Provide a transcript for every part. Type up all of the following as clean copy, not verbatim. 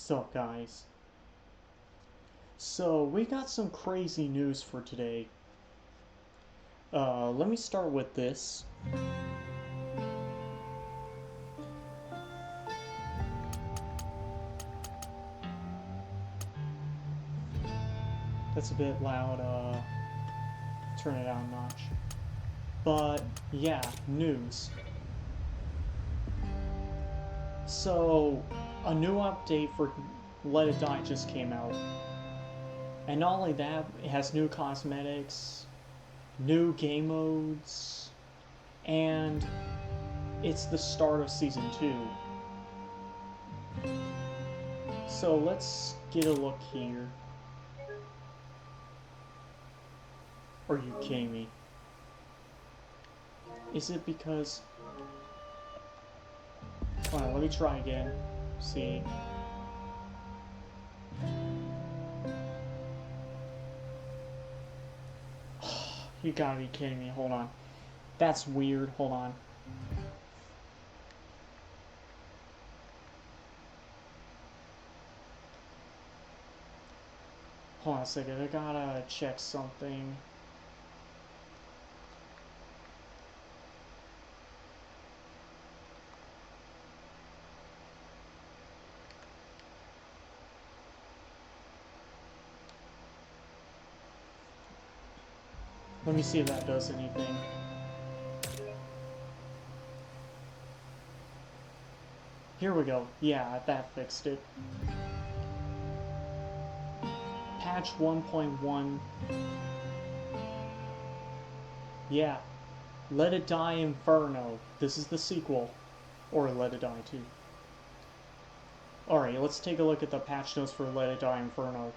So guys, so we got some crazy news for today. Let me start with this. That's a bit loud, turn it down a notch. But, yeah, news. So, a new update for Let It Die just came out. And not only that, it has new cosmetics, new game modes, and it's the start of Season 2. So let's get a look here. Are you kidding me? Is it because... Hold on, let me try again. See. You gotta be kidding me. Hold on. That's weird. Hold on. Hold on a second. I gotta check something. Let me see if that does anything. Here we go. Yeah, that fixed it. Patch 1.1. Yeah. Let It Die Inferno. This is the sequel. Or Let It Die 2. Alright, let's take a look at the patch notes for Let It Die Inferno.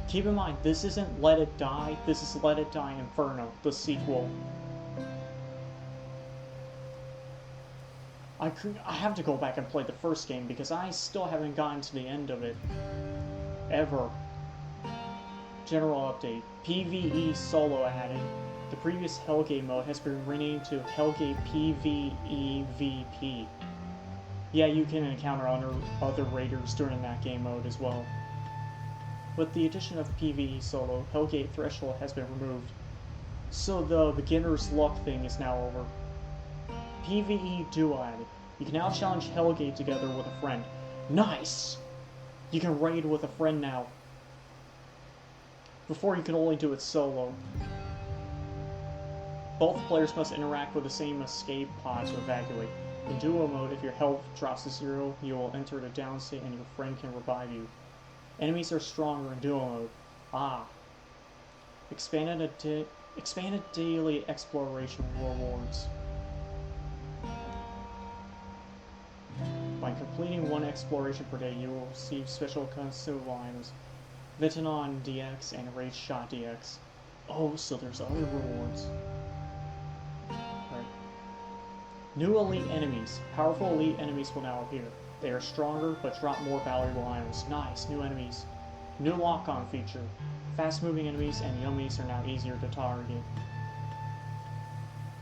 Keep in mind, this isn't Let It Die, this is Let It Die Inferno, the sequel. I have to go back and play the first game because I still haven't gotten to the end of it. Ever. General update. PvE solo added. The previous Hellgate mode has been renamed to Hellgate PvEVP. Yeah, you can encounter other raiders during that game mode as well. With the addition of PvE solo, Hellgate Threshold has been removed. So the beginner's luck thing is now over. PvE duo added. You can now challenge Hellgate together with a friend. Nice! You can raid with a friend now. Before you could only do it solo. Both players must interact with the same escape pod to evacuate. In duo mode, if your health drops to 0, you will enter the down state and your friend can revive you. Enemies are stronger in duo mode. Ah. Expanded daily exploration rewards. By completing one exploration per day, you will receive special consumable items. Vitanon DX and Rage Shot DX. Oh, so there's other rewards. Right. New elite enemies. Powerful elite enemies will now appear. They are stronger, but drop more valuable items. Nice, new enemies. New lock-on feature. Fast-moving enemies and yummies are now easier to target.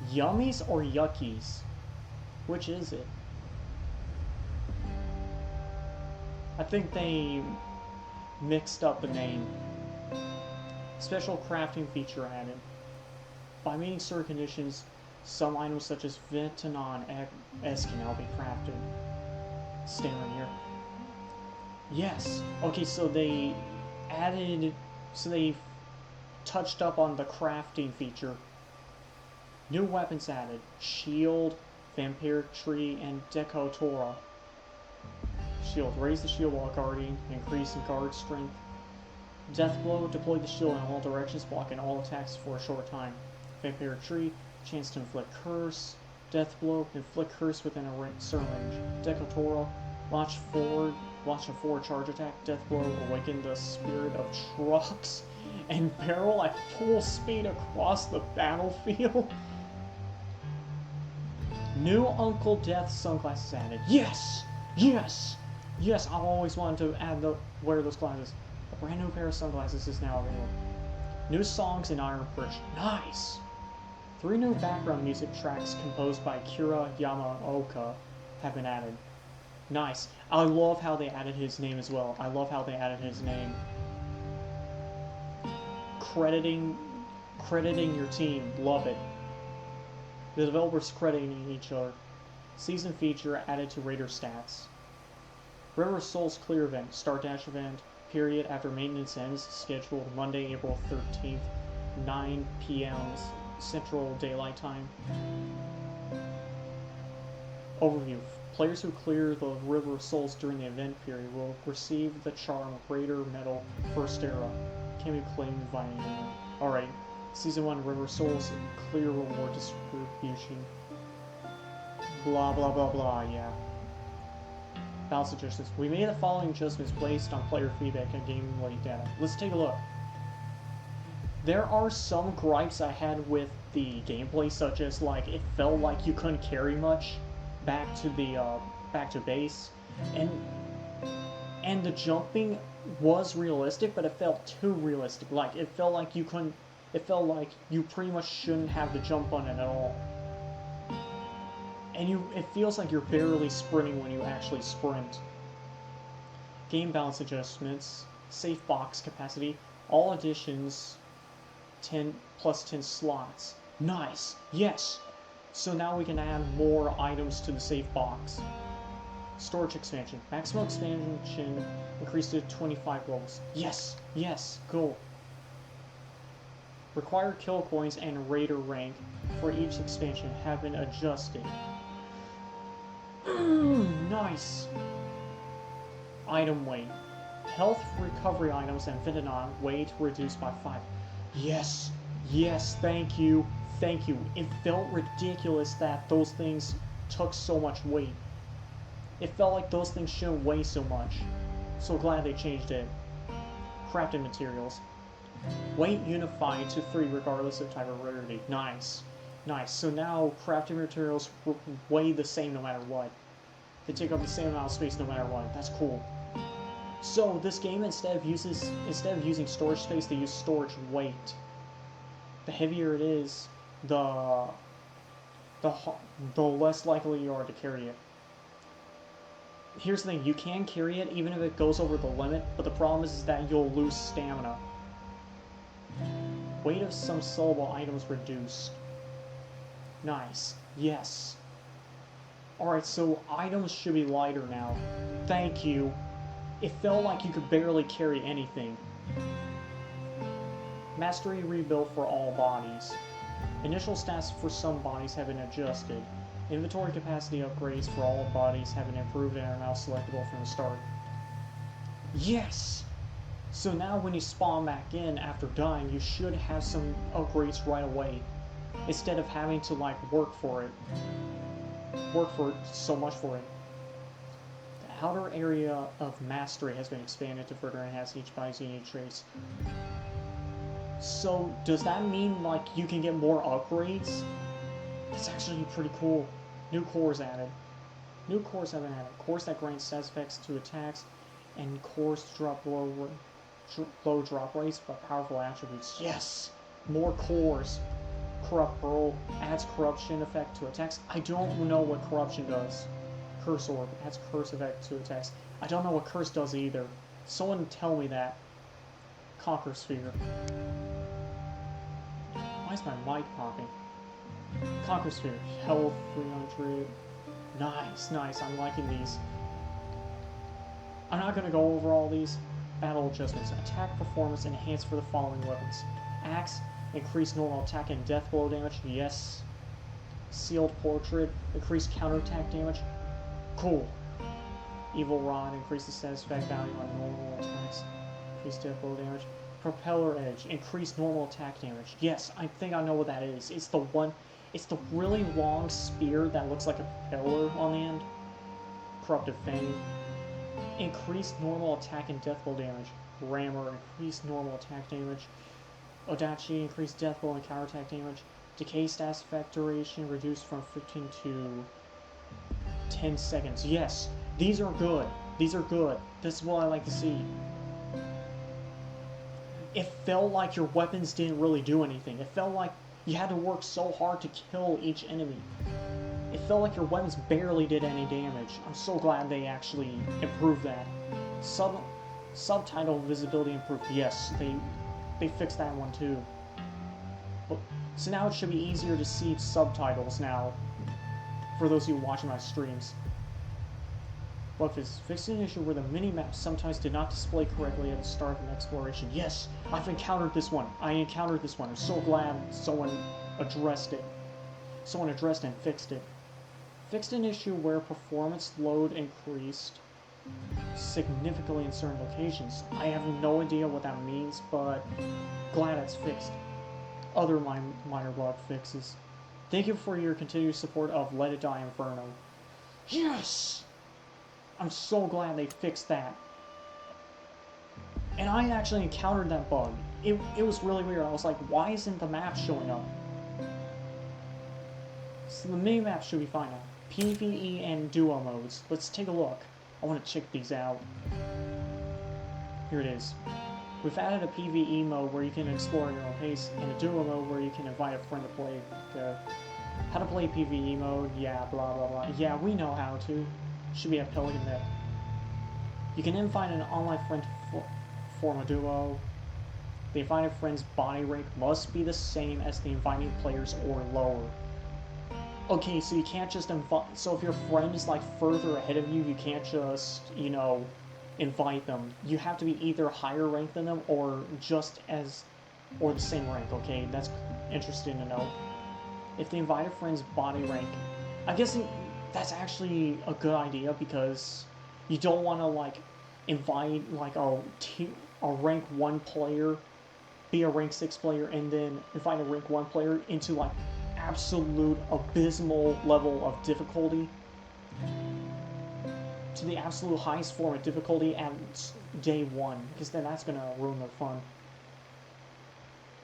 Yummies or yuckies? Which is it? I think they mixed up the name. Special crafting feature added. By meeting certain conditions, some items such as Vitanon S can now be crafted. Staring here. Yes. Okay, so they touched up on the crafting feature. New weapons added. Shield, Vampire Tree, and Decotora. Shield. Raise the shield while guarding. Increase in guard strength. Death Blow. Deploy the shield in all directions, blocking all attacks for a short time. Vampire Tree. Chance to inflict curse. Death Blow. Inflict curse within a certain range. Decotora. Launch a forward charge attack. Death Blow. Awaken the spirit of trucks and barrel at full speed across the battlefield. New Uncle Death sunglasses added. Yes! Yes! Yes, I've always wanted to wear those glasses. A brand new pair of sunglasses is now available. New songs in Iron Bridge. Nice! 3 new background music tracks composed by Kira Yamaoka have been added. Nice. I love how they added his name as well. I love how they added his name. Crediting your team. Love it. The developers crediting each other. Season feature added to Raider stats. River Souls clear event. Start dash event. Period after maintenance ends. Scheduled Monday, April 13th, 9 p.m. Central Daylight Time. Overview. Players who clear the River of Souls during the event period will receive the charm Raider Medal First Era. Can be claimed via email. Alright. Season 1 River Souls clear reward distribution. Blah blah blah blah, yeah. Balance adjustments. We made the following adjustments based on player feedback and gameplay data. Let's take a look. There are some gripes I had with the gameplay, such as like it felt like you couldn't carry much back to base, and the jumping was realistic, but it felt too realistic. Like it felt like you couldn't. It felt like you pretty much shouldn't have the jump button at all. And it feels like you're barely sprinting when you actually sprint. Game balance adjustments, safe box capacity, all additions, 10 plus 10 slots. Nice, yes. So now we can add more items to the safe box. Storage expansion, maximum expansion increased to 25 levels. Yes, yes, cool. Required kill coins and raider rank for each expansion have been adjusted. Nice. Item weight. Health recovery items and Vitanon weight reduced by 5. Yes, yes, thank you, thank you. It felt ridiculous that those things took so much weight. It felt like those things shouldn't weigh so much. So glad they changed it. Crafting materials. Weight unified to 3 regardless of type of rarity. Nice. Nice. So now crafting materials weigh the same no matter what. They take up the same amount of space no matter what. That's cool. So this game, instead of using storage space, they use storage weight. The heavier it is, the less likely you are to carry it. Here's the thing, you can carry it even if it goes over the limit, but the problem is that you'll lose stamina. Weight of some sellable items reduced. Nice. Yes. Alright, so items should be lighter now. Thank you. It felt like you could barely carry anything. Mastery rebuilt for all bodies. Initial stats for some bodies have been adjusted. Inventory capacity upgrades for all bodies have been improved and are now selectable from the start. Yes! So now when you spawn back in after dying, you should have some upgrades right away, instead of having to like work for it so much for it. The outer area of mastery has been expanded to further enhance each body's unique traits. So does that mean like you can get more upgrades? That's actually pretty cool. New cores added. New cores have been added. Cores that grant stats effects to attacks, and cores drop low drop rates but powerful attributes. Yes! More cores. Corrupt Pearl adds corruption effect to attacks. I don't know what corruption does. Curse Orb adds curse effect to attacks. I don't know what curse does either. Someone tell me that. Conquer Sphere. Why is my mic popping? Conquer Sphere. Health 300. Nice, nice. I'm liking these. I'm not going to go over all these. Battle adjustments. Attack performance enhanced for the following weapons. Axe. Increased normal attack and death blow damage. Yes. Sealed Portrait. Increased counterattack damage. Cool. Evil Rod. Increases status effect value on normal attacks. Increased death blow damage. Propeller Edge. Increased normal attack damage. Yes, I think I know what that is. It's the really long spear that looks like a propeller on the end. Corruptive Fang. Increased normal attack and death blow damage. Rammer. Increased normal attack damage. Odachi. Increased death blow and counterattack damage. Decay status effect duration reduced from 15 to 10 seconds. Yes, these are good. These are good. This is what I like to see. It felt like your weapons didn't really do anything. It felt like you had to work so hard to kill each enemy. It felt like your weapons barely did any damage. I'm so glad they actually improved that. Subtitle visibility improved. Yes, they fixed that one too. But, so now it should be easier to see subtitles now, for those of you watching my streams. But it's fixing an issue where the mini-maps sometimes did not display correctly at the start of an exploration. Yes, I've encountered this one. I'm so glad someone addressed it. Someone addressed and fixed it. Fixed an issue where performance load increased significantly in certain locations. I have no idea what that means, but glad it's fixed. Other minor bug fixes. Thank you for your continued support of Let It Die Inferno. Yes! I'm so glad they fixed that. And I actually encountered that bug. It was really weird. I was like, why isn't the map showing up? So the mini-map should be fine now. PvE and duo modes. Let's take a look. I want to check these out. Here it is. We've added a PvE mode where you can explore at your own pace, and a duo mode where you can invite a friend to play. How to play PvE mode, yeah, blah blah blah. Yeah, we know how to. Should be at Pelican Net. You can invite an online friend to form a duo. The invited friend's body rank must be the same as the inviting players or lower. Okay, so you can't just invite. So if your friend is like further ahead of you, you can't just, you know, invite them. You have to be either higher rank than them or just as, or the same rank. Okay, that's interesting to know. If the invited friend's body rank, I guess that's actually a good idea because you don't want to like invite like a rank 1 player, be a rank 6 player, and then invite a rank 1 player into like absolute abysmal level of difficulty, to the absolute highest form of difficulty at day 1, because then that's gonna ruin their fun.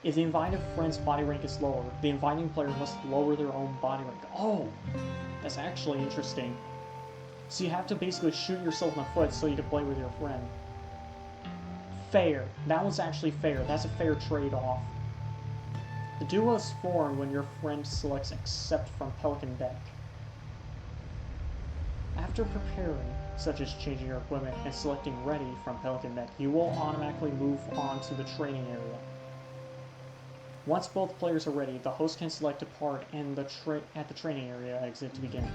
If the invited friend's body rank is lower, the inviting player must lower their own body rank. Oh, that's actually interesting. So you have to basically shoot yourself in the foot so you can play with your friend. Fair. That was actually fair. That's a fair trade-off. The duo is formed when your friend selects Accept from Pelican Deck. After preparing, such as changing your equipment and selecting Ready from Pelican Deck, you will automatically move on to the training area. Once both players are ready, the host can select Depart and at the training area exit to begin.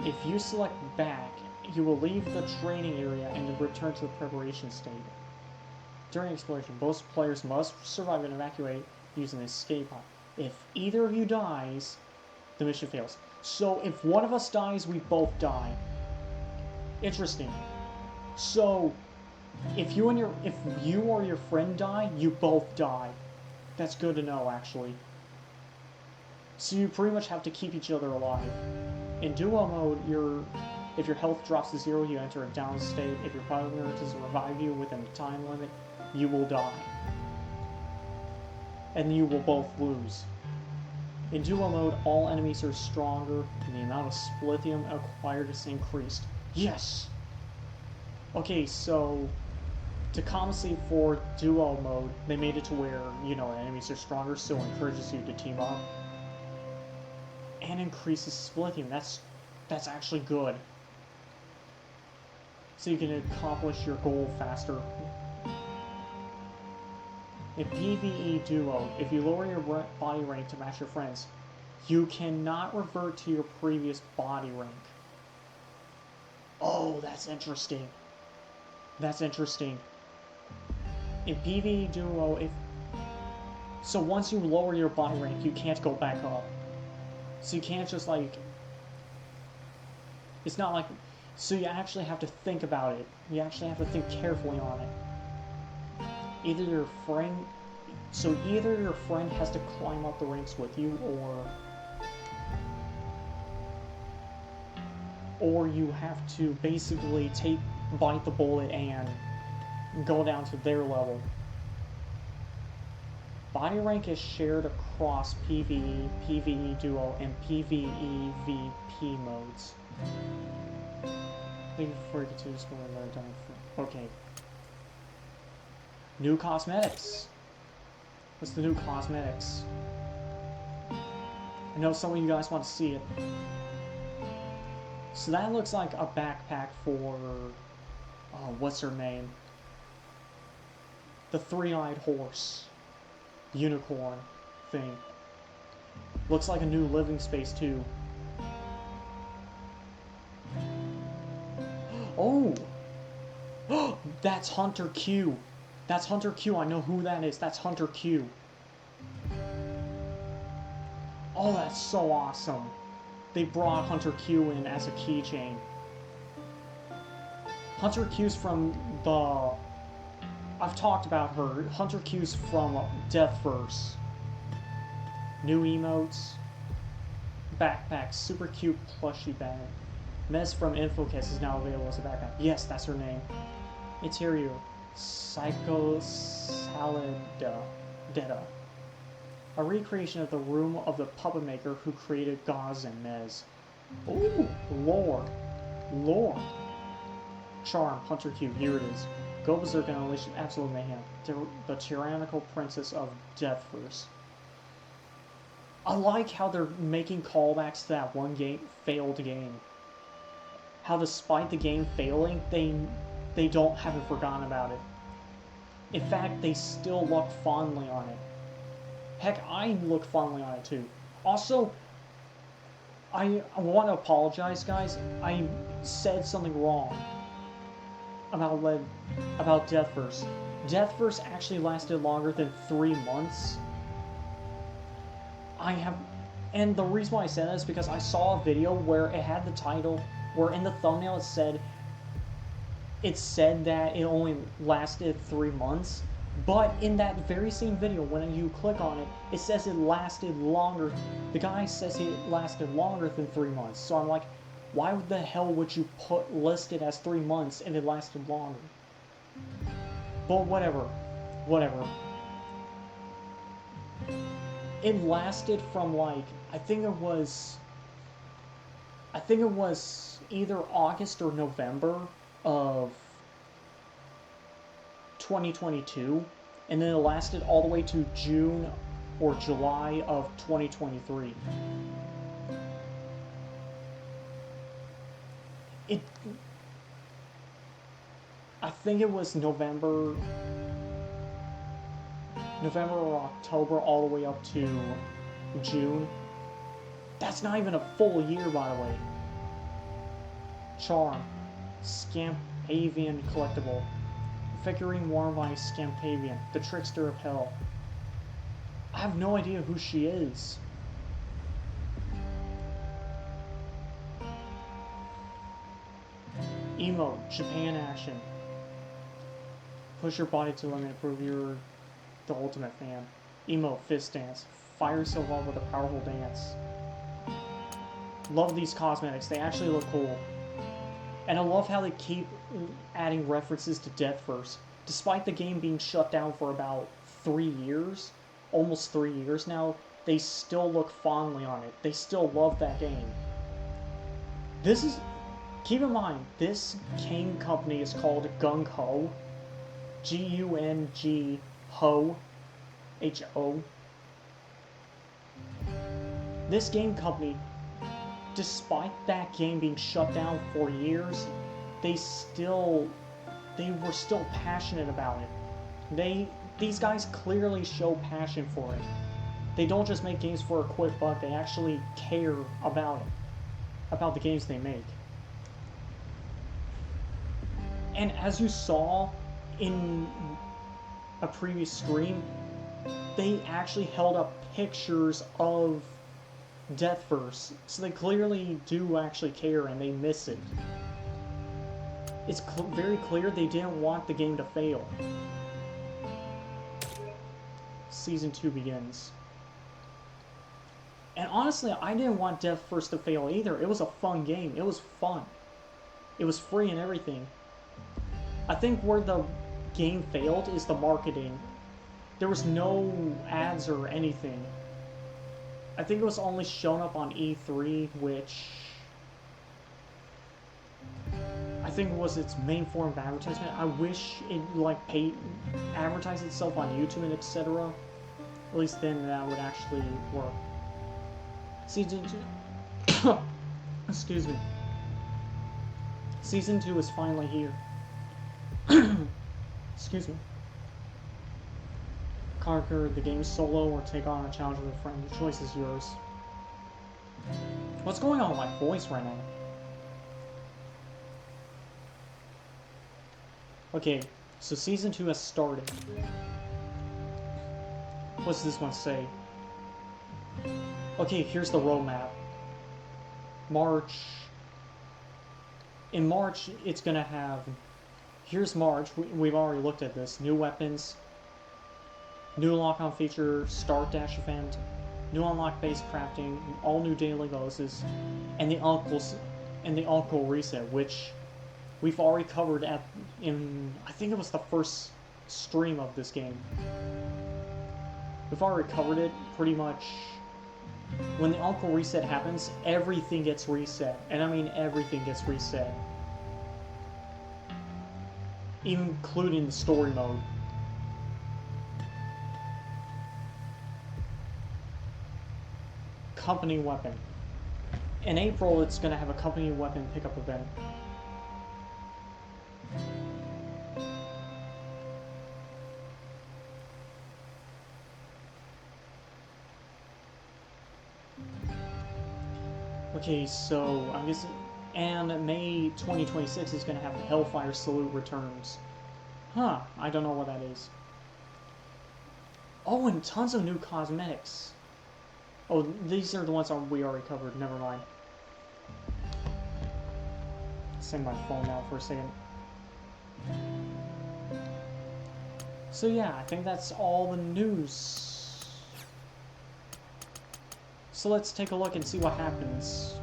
If you select Back, you will leave the training area and return to the preparation state. During exploration, both players must survive and evacuate using the escape pod. If either of you dies, the mission fails. So if one of us dies, we both die. Interesting. So if you or your friend die, you both die. That's good to know, actually. So you pretty much have to keep each other alive. In duo mode, if your health drops to 0, you enter a down state. If your partner doesn't revive you within the time limit, you will die. And you will both lose. In duo mode, all enemies are stronger, and the amount of splithium acquired is increased. Yes! Okay, so to compensate for duo mode, they made it to where, you know, enemies are stronger, so it encourages you to team up. And increases splithium. That's actually good. So you can accomplish your goal faster. In PvE duo, if you lower your body rank to match your friends, you cannot revert to your previous body rank. Oh, that's interesting. That's interesting. In PvE duo, so once you lower your body rank, you can't go back up. So you can't just like, it's not like, so you actually have to think about it. You actually have to think carefully on it. Either your friend has to climb up the ranks with you, or you have to basically bite the bullet and go down to their level. Body rank is shared across PvE, PvE Duo, and PvE VP modes. Thank you for your continued support. Okay. New cosmetics. What's the new cosmetics? I know some of you guys want to see it. So that looks like a backpack for, what's her name? The three-eyed horse. Unicorn thing. Looks like a new living space too. Oh! That's Hunter Q. That's Hunter Q. I know who that is. That's Hunter Q. Oh, that's so awesome. They brought Hunter Q in as a keychain. Hunter Q's from the... I've talked about her. Hunter Q's from Deathverse. New emotes. Backpack. Super cute plushie bag. Mez from Infocus is now available as a backpack. Yes, that's her name. Interior. Psychosalidetta. A recreation of the room of the puppet maker who created Gauze and Mez. Ooh, lore. Lore. Charm, Hunter Q, here it is. Go berserk and unleash absolute mayhem. The tyrannical princess of Deathverse. I like how they're making callbacks to that one failed game. How despite the game failing, they haven't forgotten about it. In fact, they still look fondly on it. Heck, I look fondly on it too. Also, I want to apologize, guys. I said something wrong about Deathverse. Deathverse actually lasted longer than 3 months. And the reason why I said that is because I saw a video where it had the title, where in the thumbnail it said that it only lasted 3 months, but in that very same video, when you click on it, it says it lasted longer. The guy says it lasted longer than 3 months. So I'm like, why the hell would you list it as 3 months and it lasted longer? But whatever. It lasted from like, I think it was either August or November of 2022, and then it lasted all the way to June or July of 2023. I think it was November or October all the way up to June. That's not even a full year, by the way. Charm. Scampavian collectible. Figurine worn by Scampavian, the trickster of hell. I have no idea who she is. Emote, Japan action. Push your body to limit, prove you're the ultimate fan. Emote, fist dance. Fire yourself up with a powerful dance. Love these cosmetics, they actually look cool. And I love how they keep adding references to Deathverse. Despite the game being shut down for about 3 years, almost 3 years now, they still look fondly on it. They still love that game. Keep in mind, this game company is called Gung Ho. G-U-N-G Ho. H-O. This game company, despite that game being shut down for years, they were still passionate about it. These guys clearly show passion for it. They don't just make games for a quick buck, they actually care about it. About the games they make. And as you saw in a previous stream, they actually held up pictures of Deathverse, so they clearly do actually care and they miss it. It's very clear they didn't want the game to fail. Season 2 begins. And honestly, I didn't want Deathverse to fail either. It was a fun game. It was fun. It was free and everything. I think where the game failed is the marketing. There was no ads or anything. I think it was only shown up on E3, which I think was its main form of advertisement. I wish it advertised itself on YouTube and etc. At least then that would actually work. Season 2... Excuse me. Season 2 is finally here. Excuse me. Conquer the game solo or take on a challenge with a friend. The choice is yours. What's going on with my voice right now? Okay, so Season 2 has started. What's this one say? Okay, here's the roadmap. March. In March, it's gonna have... Here's March. We've already looked at this. New weapons. New lock-on feature. Start dash event. New unlock-based crafting. All new daily bosses. And the Uncle reset, which we've already covered in... I think it was the first stream of this game. We've already covered it pretty much. When the Uncle reset happens, everything gets reset. And I mean everything gets reset. Including the story mode. Company weapon. In April, it's going to have a company weapon pickup event. Okay, so I guess, and May 2026 is going to have the Hellfire Salute returns. Huh, I don't know what that is. Oh, and tons of new cosmetics. Oh, these are the ones we already covered, never mind. Send my phone out for a second. So yeah, I think that's all the news. So let's take a look and see what happens.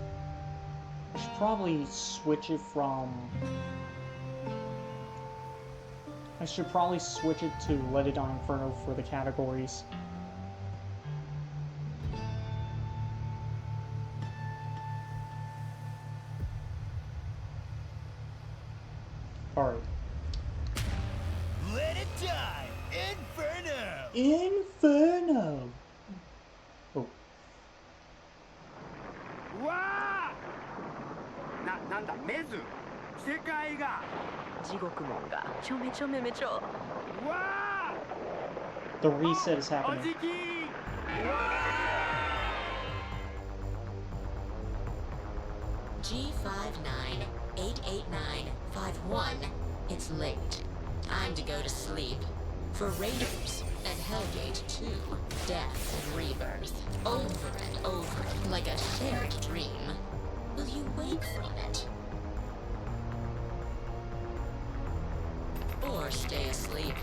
I should probably switch it from... I should probably switch it to Let It On Inferno for the categories. Alright. Let it die! Inferno! Inferno! Oh. わあなんだメズ世界が地獄門がちょめちょめめちょわあ The reset is お happening. じきわあ G59-88951. It's late. Time to go to sleep. For Raiders and Hellgate 2, death and rebirth. Over and over, like a shared dream. Will you wake from it? Or stay asleep?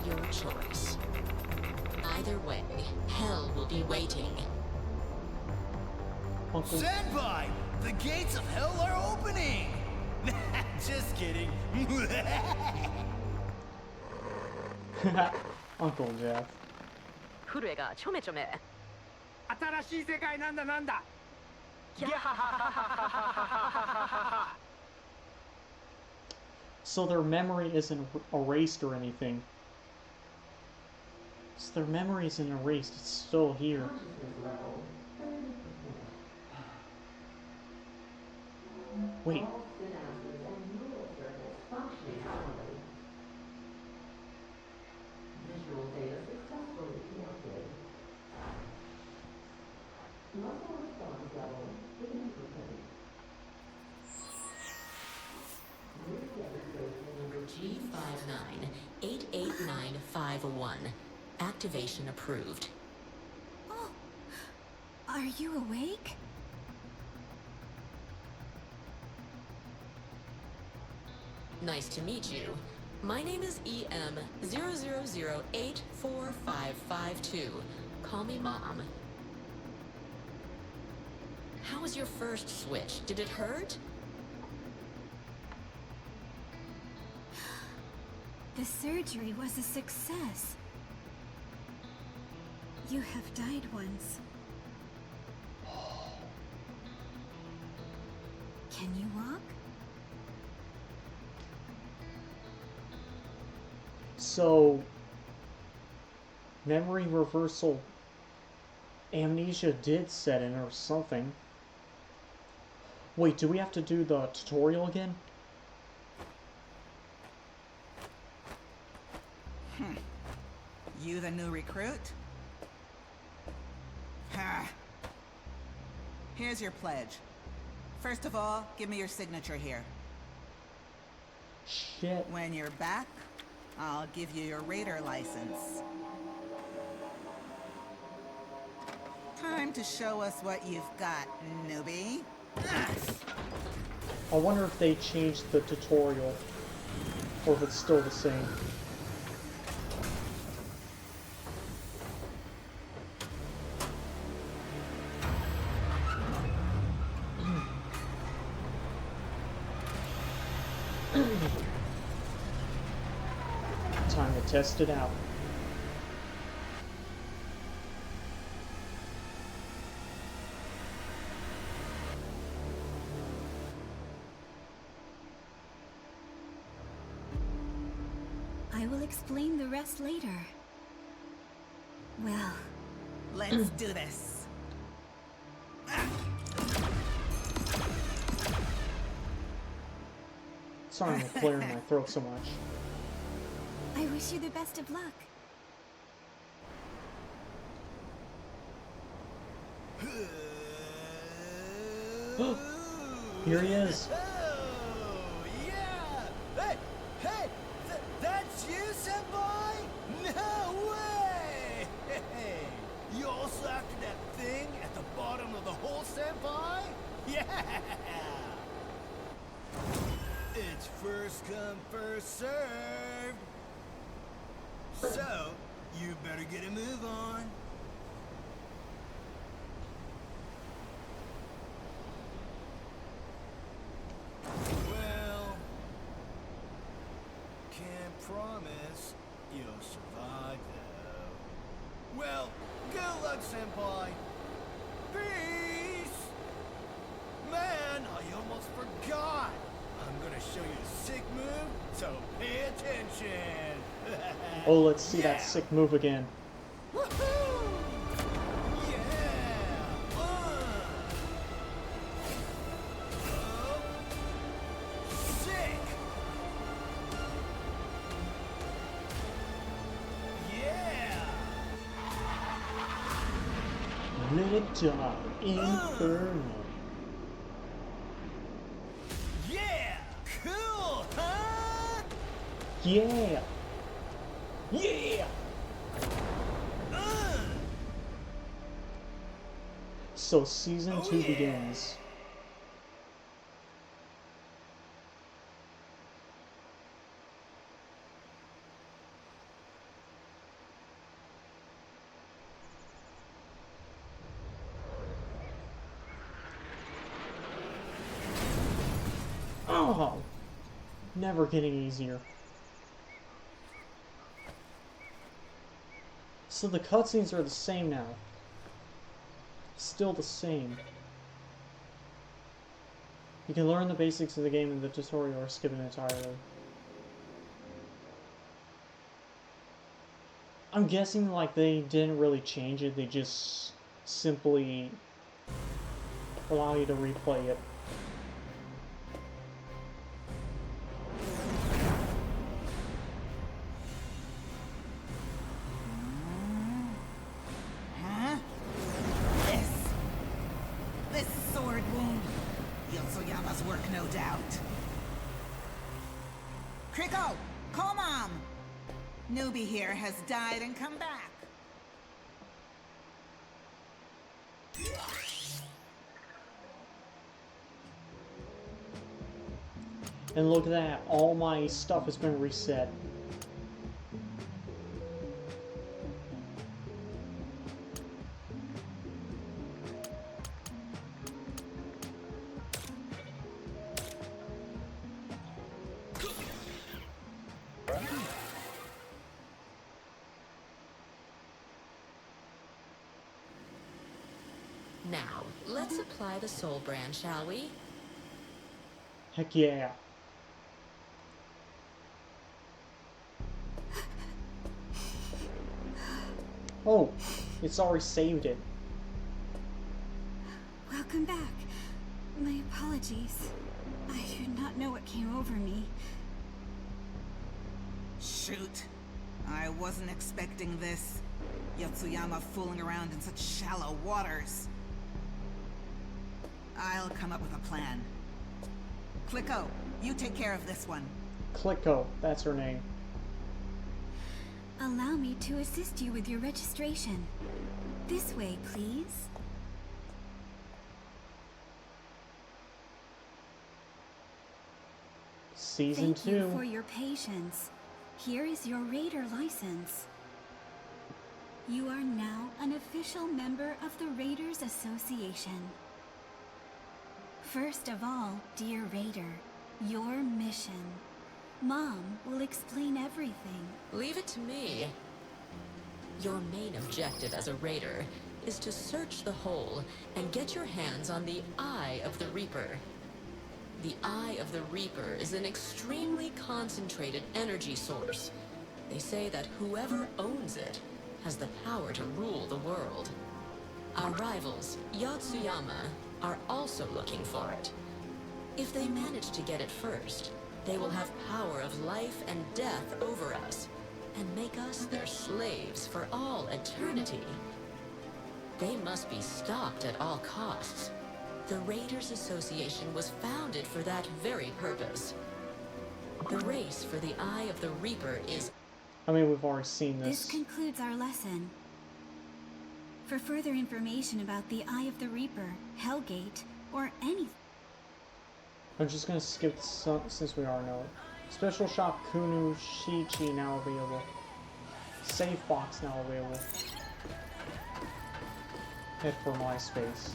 Your choice. Either way, hell will be waiting. Uncle. Senpai! The gates of hell are opening! Just kidding. Uncle Jeff. 震えがちょめちょめ新しい世界なんだなんだギャハハハハハハハ So their memory isn't erased or anything. So their memory isn't erased, it's still here. Wait. Visual data successfully connected. Muscle response level 80%. G59-88951. Activation approved. Oh, are you awake? Nice to meet you. My name is EM00084552. Call me Mom. How was your first switch? Did it hurt? The surgery was a success. You have died once. Can you walk? So, memory reversal amnesia did set in or something. Wait, do we have to do the tutorial again? You the new recruit? Ha. Here's your pledge. First of all, give me your signature here. Shit. When you're back, I'll give you your raider license. Time to show us what you've got, newbie. I wonder if they changed the tutorial, or if it's still the same. Time to test it out. I will explain the rest later. Well, Let's do this. Sorry I'm clearing my throat so much. I wish you the best of luck. Here he is. Oh, yeah! Hey, hey! That's you, senpai? No way! Hey, you also after that thing at the bottom of the hole, senpai? Yeah! It's first come, first served. So, you better get a move on. Well, can't promise you'll survive though. Well, good luck, senpai. Peace! Man, I almost forgot. I'm gonna show you a sick move, so pay attention. Oh, let's see Yeah. that sick move again. Woohoo! Yeah! Sick! Yeah! Mid-die Inferno. Yeah! Cool, huh? Yeah! Yeah! So season 2 yeah. begins. Oh! Never getting easier. So the cutscenes are the same now. Still the same. You can learn the basics of the game in the tutorial or skip it entirely. I'm guessing like they didn't really change it, they just simply allow you to replay it. Huh? This sword wound. Yotsuyama's work, no doubt. Kriko, call Mom. Newbie here has died and come back. And look at that, all my stuff has been reset. Now, let's apply the soul brand, shall we? Heck yeah. Oh, it's already saved it. welcome back. My apologies. I do not know what came over me. Shoot. I wasn't expecting this. Yotsuyama fooling around in such shallow waters. I'll come up with a plan. Clicko, you take care of this one. Clicko, that's her name. Allow me to assist you with your registration. This way, please. Season Thank you 2. for your patience. Here is your Raider license. You are now an official member of the Raiders Association. First of all, dear Raider, your mission. Mom will explain everything. Leave it to me. Your main objective as a raider is to search the hole and get your hands on the Eye of the Reaper. The Eye of the Reaper is an extremely concentrated energy source. They say that whoever owns it has the power to rule the world. Our rivals, Yotsuyama, are also looking for it. If they manage to get it first, they will have power of life and death over us, and make us their slaves for all eternity. They must be stopped at all costs. The Raiders Association was founded for that very purpose. The race for the Eye of the Reaper is... I mean, we've already seen This this. concludes our lesson. For further information about the Eye of the Reaper, Hellgate, or anything, I'm just gonna skip some since we already know it. Special shop Kunu Shichi now available. Save box now available. Head for MySpace.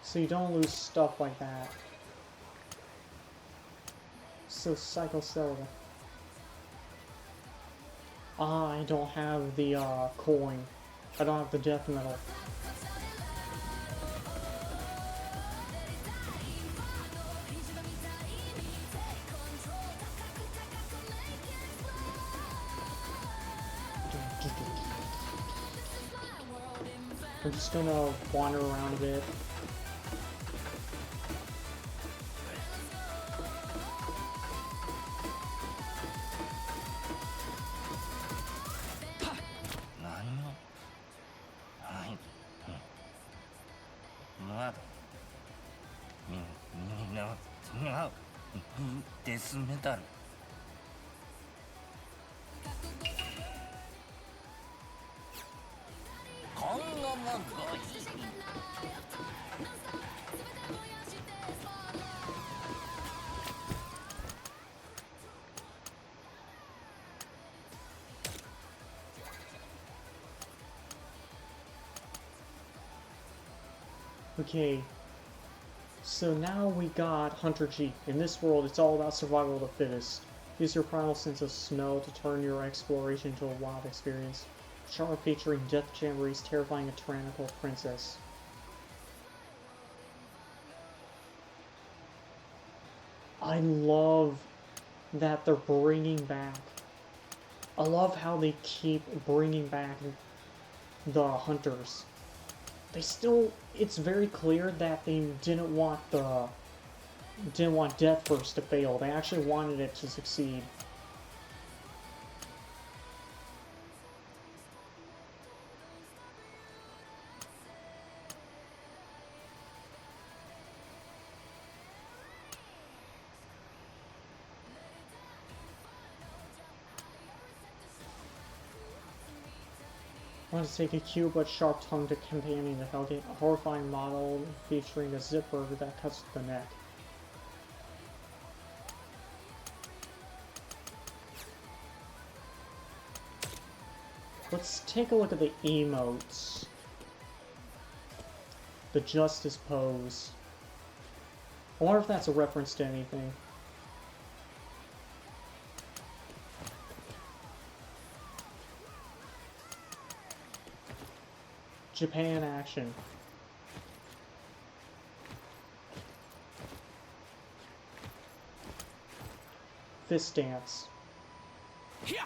So you don't lose stuff like that. So psychocellular. Ah, I don't have the coin. I don't have the death metal. I'm just gonna wander around a bit. Okay, so now we got Hunter G. In this world, it's all about survival of the fittest. Use your primal sense of smell to turn your exploration into a wild experience. Genre featuring Death Jamboree's terrifying a tyrannical princess. I love that they're bringing back. I love how they keep bringing back the hunters. They still, it's very clear that they didn't want Death First to fail. They actually wanted it to succeed. Want to take a cute but sharp-tongued companion to Hellgate, a horrifying model featuring a zipper that cuts to the neck. Let's take a look at the emotes. The Justice pose. I wonder if that's a reference to anything. Japan action. Fist dance. Yeah.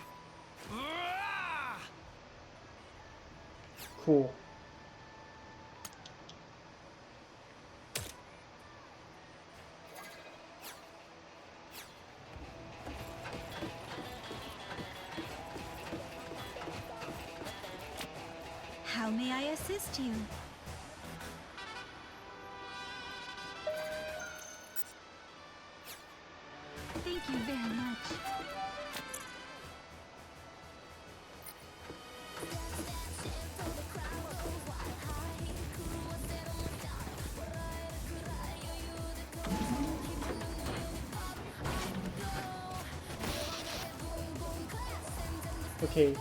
Ah! Cool. How may I assist you? Thank you very much. Okay.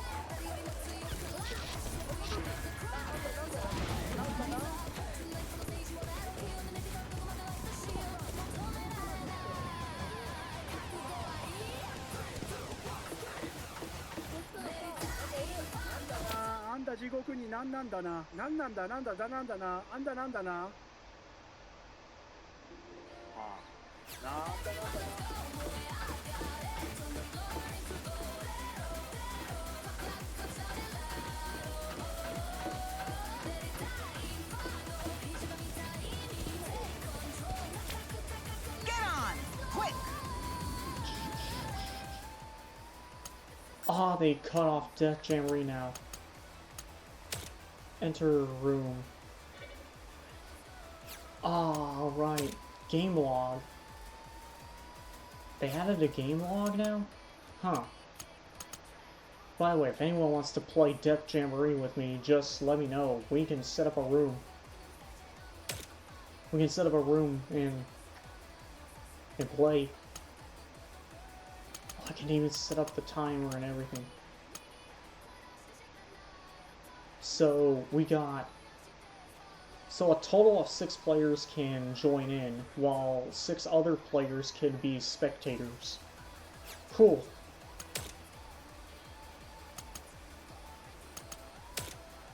Get on! Quick! Ah, they cut off Death Jamboree now. Enter room. Ah, right. Game log. They added a game log now? Huh. By the way, if anyone wants to play Death Jamboree with me, just let me know. We can set up a room. We can set up a room and play. I can even set up the timer and everything. So a total of 6 players can join in, while 6 other players can be spectators. Cool.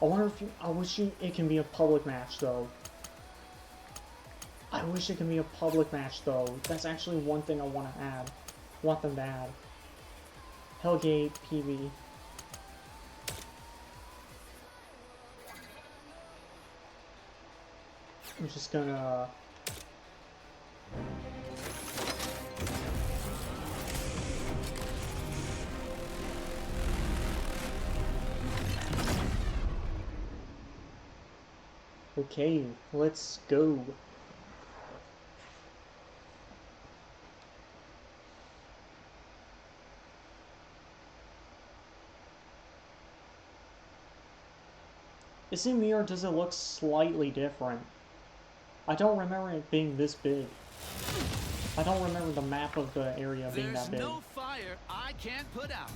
I wish it can be a public match though. I wish it can be a public match though. That's actually one thing I want to add. Want them to add. Hellgate PV. I'm just gonna... Okay, let's go. Is it me or does it look slightly different? I don't remember it being this big. I don't remember the map of the area being that big. There's no fire I can't put out.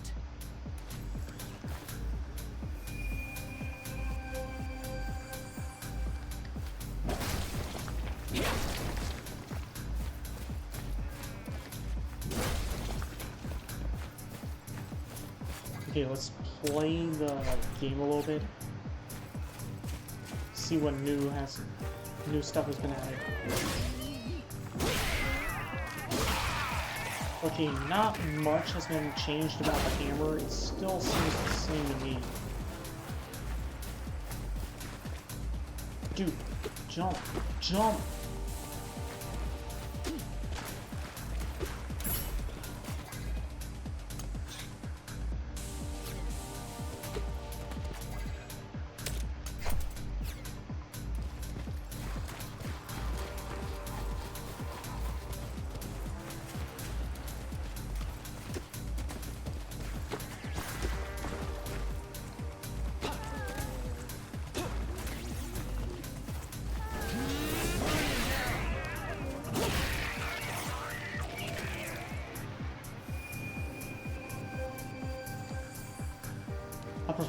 Okay, let's play the game a little bit. See what new stuff has been added. Okay, not much has been changed about the hammer. It still seems the same to me. Dude, jump, jump!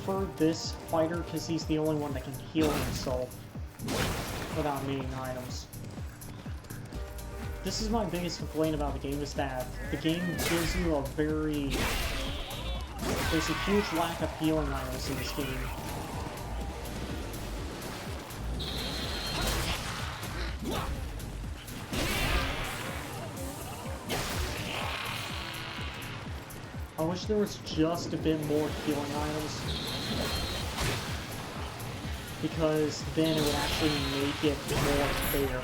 prefer this fighter because he's the only one that can heal himself without needing items. This is my biggest complaint about the game, is that the game gives you a very... There's a huge lack of healing items in this game. I wish there was just a bit more healing items, because then it would actually make it more fair.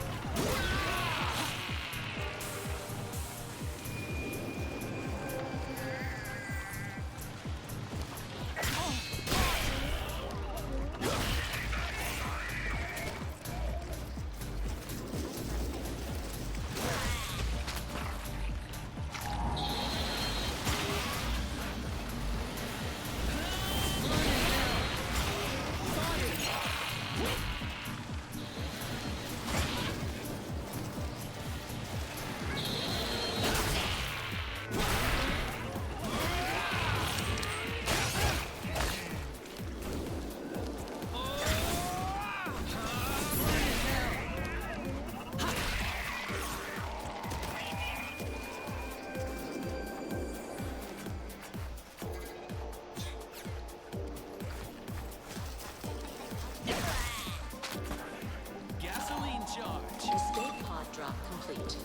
Escape pod drop complete.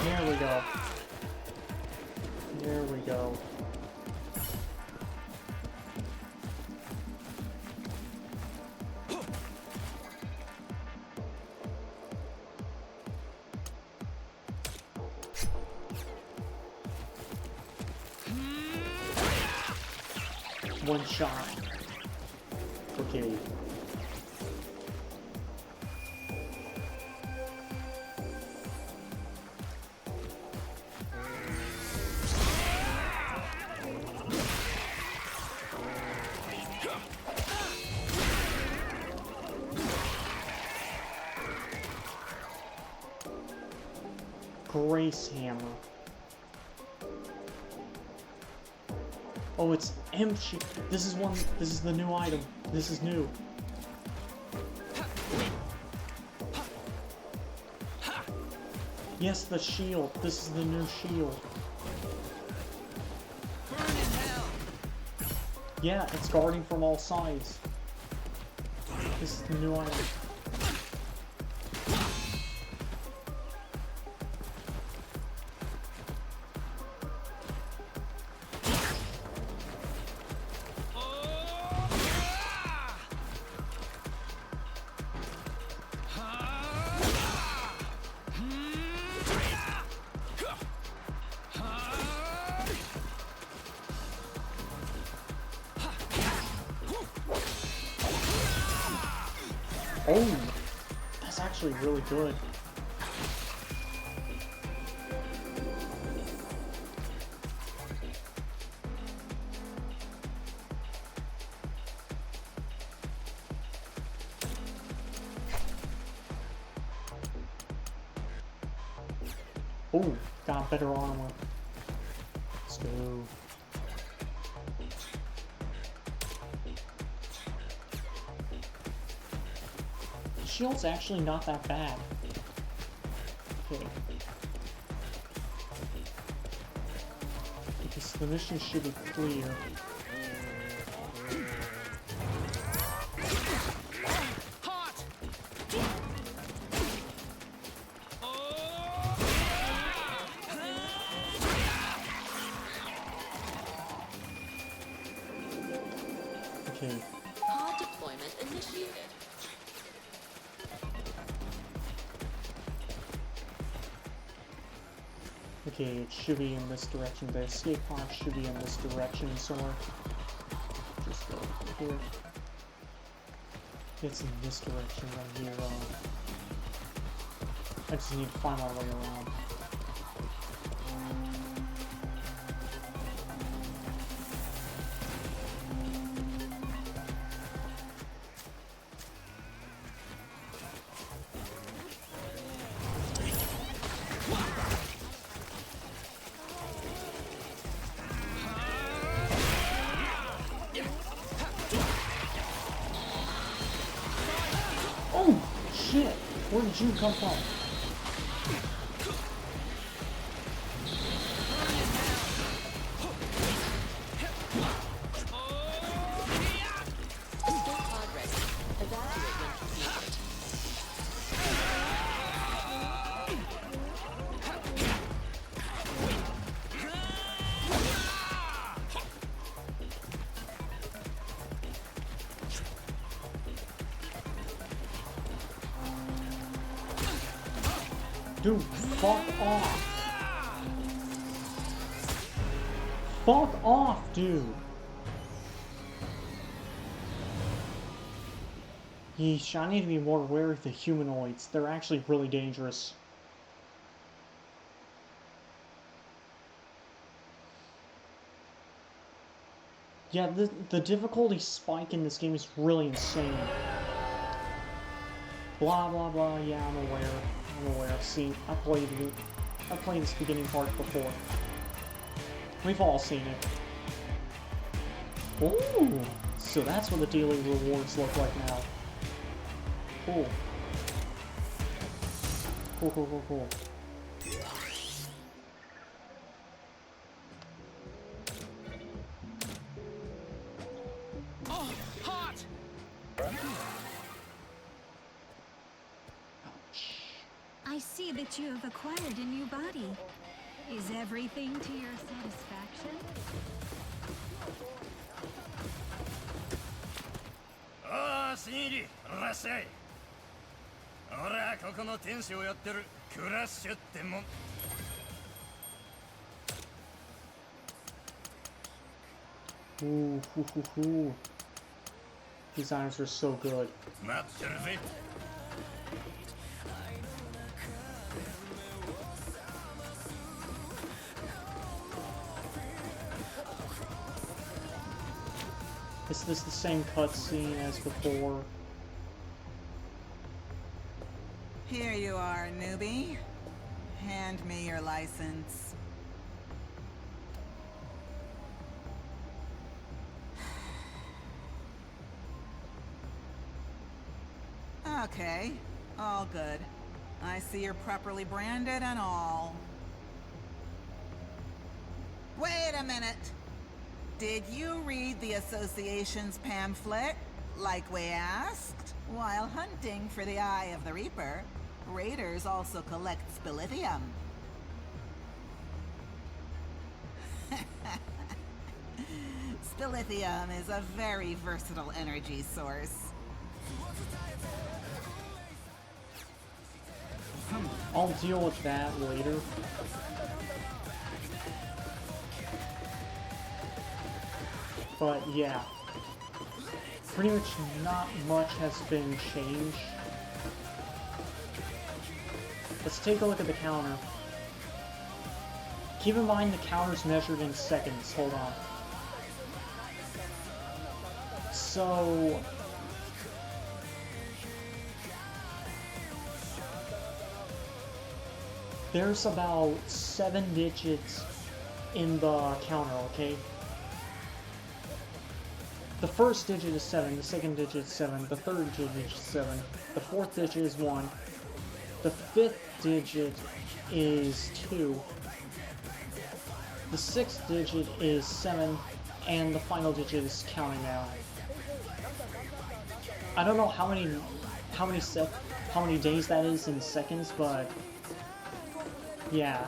There we go. There we go. One shot. Okay. Grace hammer. Oh, it's empty. This is the new item. This is new. Yes, the shield. This is the new shield. Yeah, it's guarding from all sides. This is the new item. Oh, that's actually really good. Oh, got better armor. Let's go. Shield's actually not that bad. Okay. Because the mission should be clear. Okay. Pod deployment initiated. Okay, it should be in this direction. The escape pod should be in this direction somewhere. Just go here. It's in this direction right here. I just need to find my way around. Where did you come from? Progress. Evacuate when completed. Dude, fuck off. Fuck off, dude. Yeesh, I need to be more aware of the humanoids. They're actually really dangerous. Yeah, the difficulty spike in this game is really insane. Blah blah blah, yeah, I'm aware. I've played this beginning part before. We've all seen it. Ooh, so that's what the daily rewards look like now. Cool. Cool. Oh, hot! I see that you have acquired a new body. Is everything to your satisfaction? ああ、新入り、いらっしゃい。俺はここの店主をやってるクラッシュってもん。Ooh. These items are so good. 待ってるぜ。Is this the same cutscene as before? Here you are, newbie. Hand me your license. Okay, all good. I see you're properly branded and all. Wait a minute! Did you read the association's pamphlet, like we asked? While hunting for the Eye of the Reaper, raiders also collect spilithium. Spilithium is a very versatile energy source. I'll deal with that later. But yeah, pretty much not much has been changed. Let's take a look at the counter. Keep in mind the counter's measured in seconds. Hold on. So there's about 7 digits in the counter, okay? The first digit is 7, the second digit is 7, the third digit is 7, the fourth digit is 1, the fifth digit is 2, the sixth digit is 7, and the final digit is counting down. I don't know how many days that is in seconds, but yeah.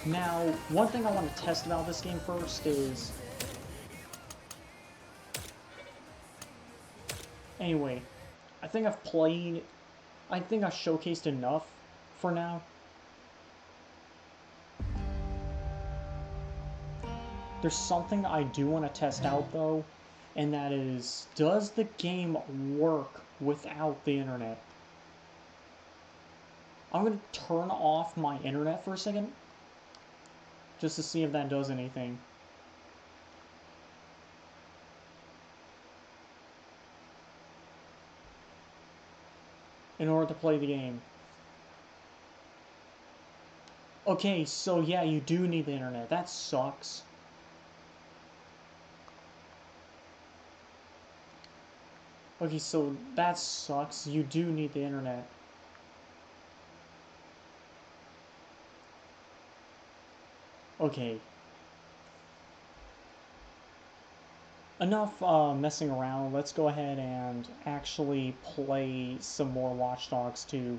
Now, one thing I want to test about this game first is... Anyway, I think I've showcased enough for now. There's something I do want to test out though, and that is, does the game work without the internet? I'm going to turn off my internet for a second, just to see if that does anything. In order to play the game. Okay, so yeah, you do need the internet. That sucks. Okay, so that sucks. You do need the internet. Okay. Enough messing around. Let's go ahead and actually play some more Watch Dogs 2.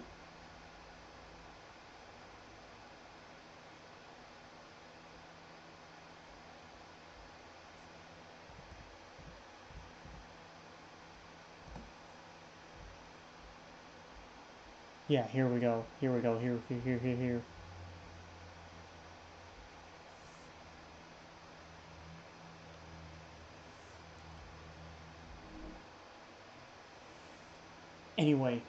Yeah, here we go. Here we go. Here. Anyway.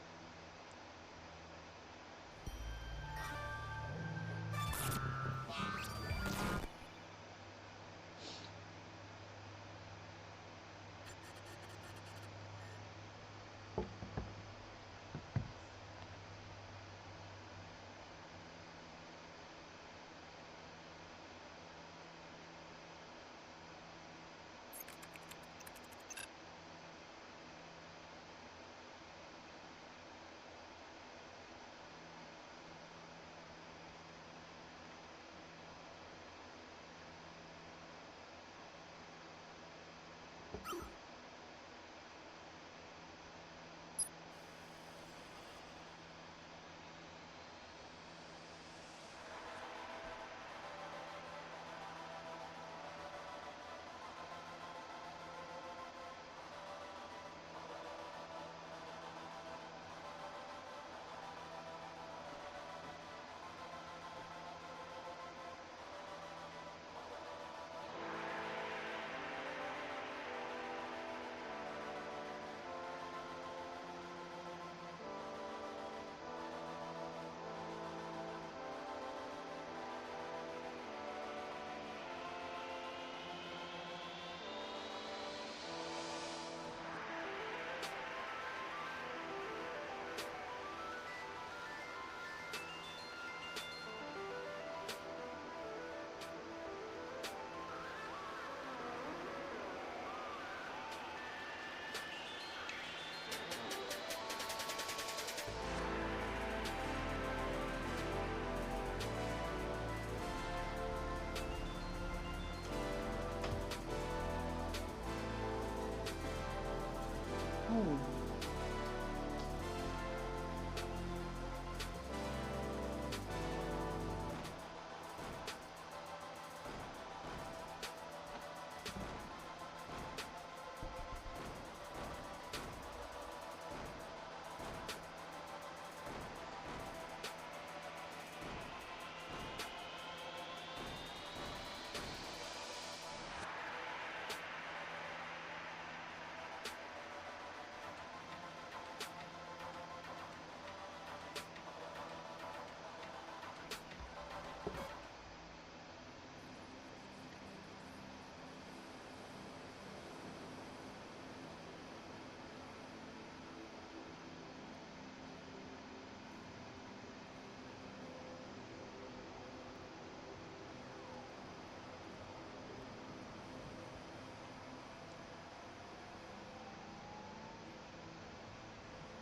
Oh.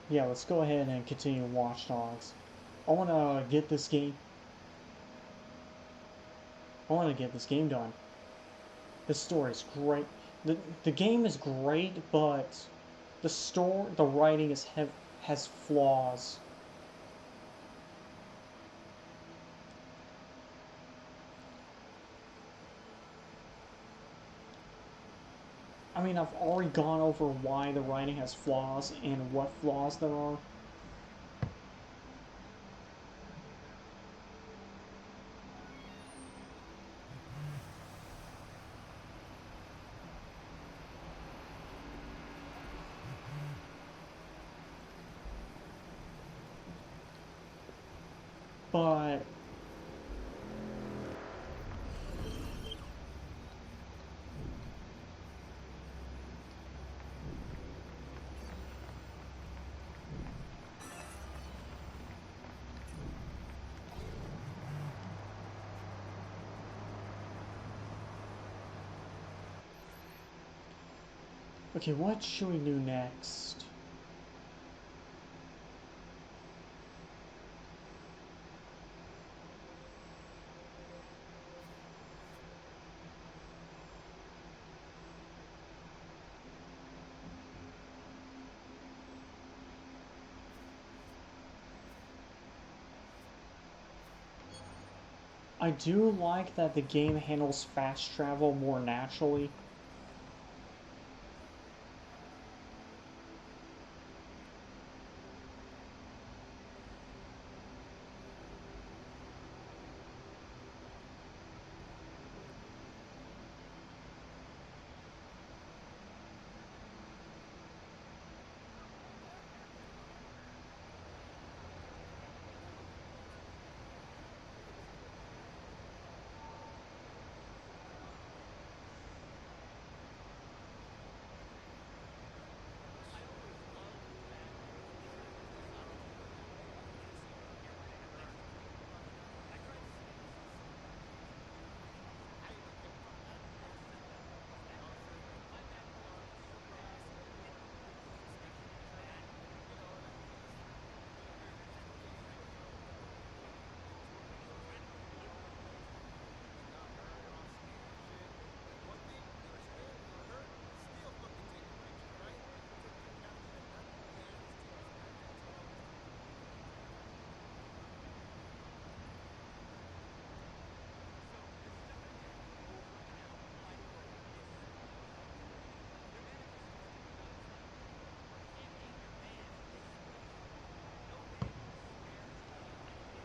Yeah, let's go ahead and continue Watch Dogs. I want to get this game. I want to get this game done. The story's great. The game is great, but the writing has flaws. I mean, I've already gone over why the writing has flaws and what flaws there are. But Okay, what should we do next? I do like that the game handles fast travel more naturally.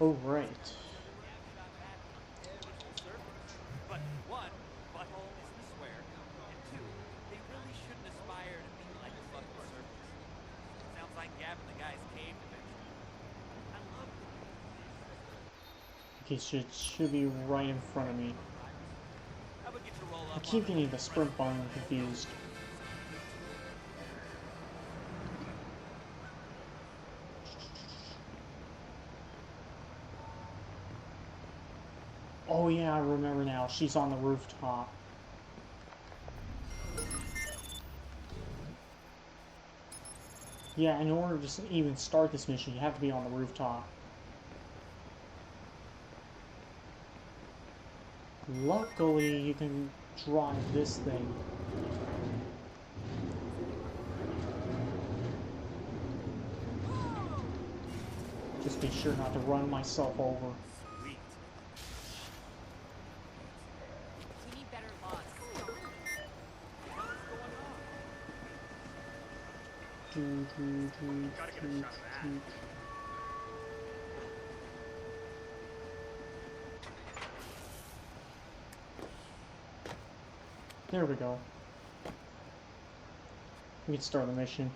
Oh, right. But one, butthole isn't a swear, and two, they really shouldn't aspire to be like the fucking surfers. Sounds like Gab and the guys caved eventually. I love Okay, so it should be right in front of me. How about get your roll I up keep on getting the sprint button confused. Oh yeah, I remember now. She's on the rooftop. Yeah, in order to even start this mission, you have to be on the rooftop. Luckily, you can drive this thing. Just be sure not to run myself over. Sweet. We need better laws. Gotta get a shot of that. There we go. We can start the mission.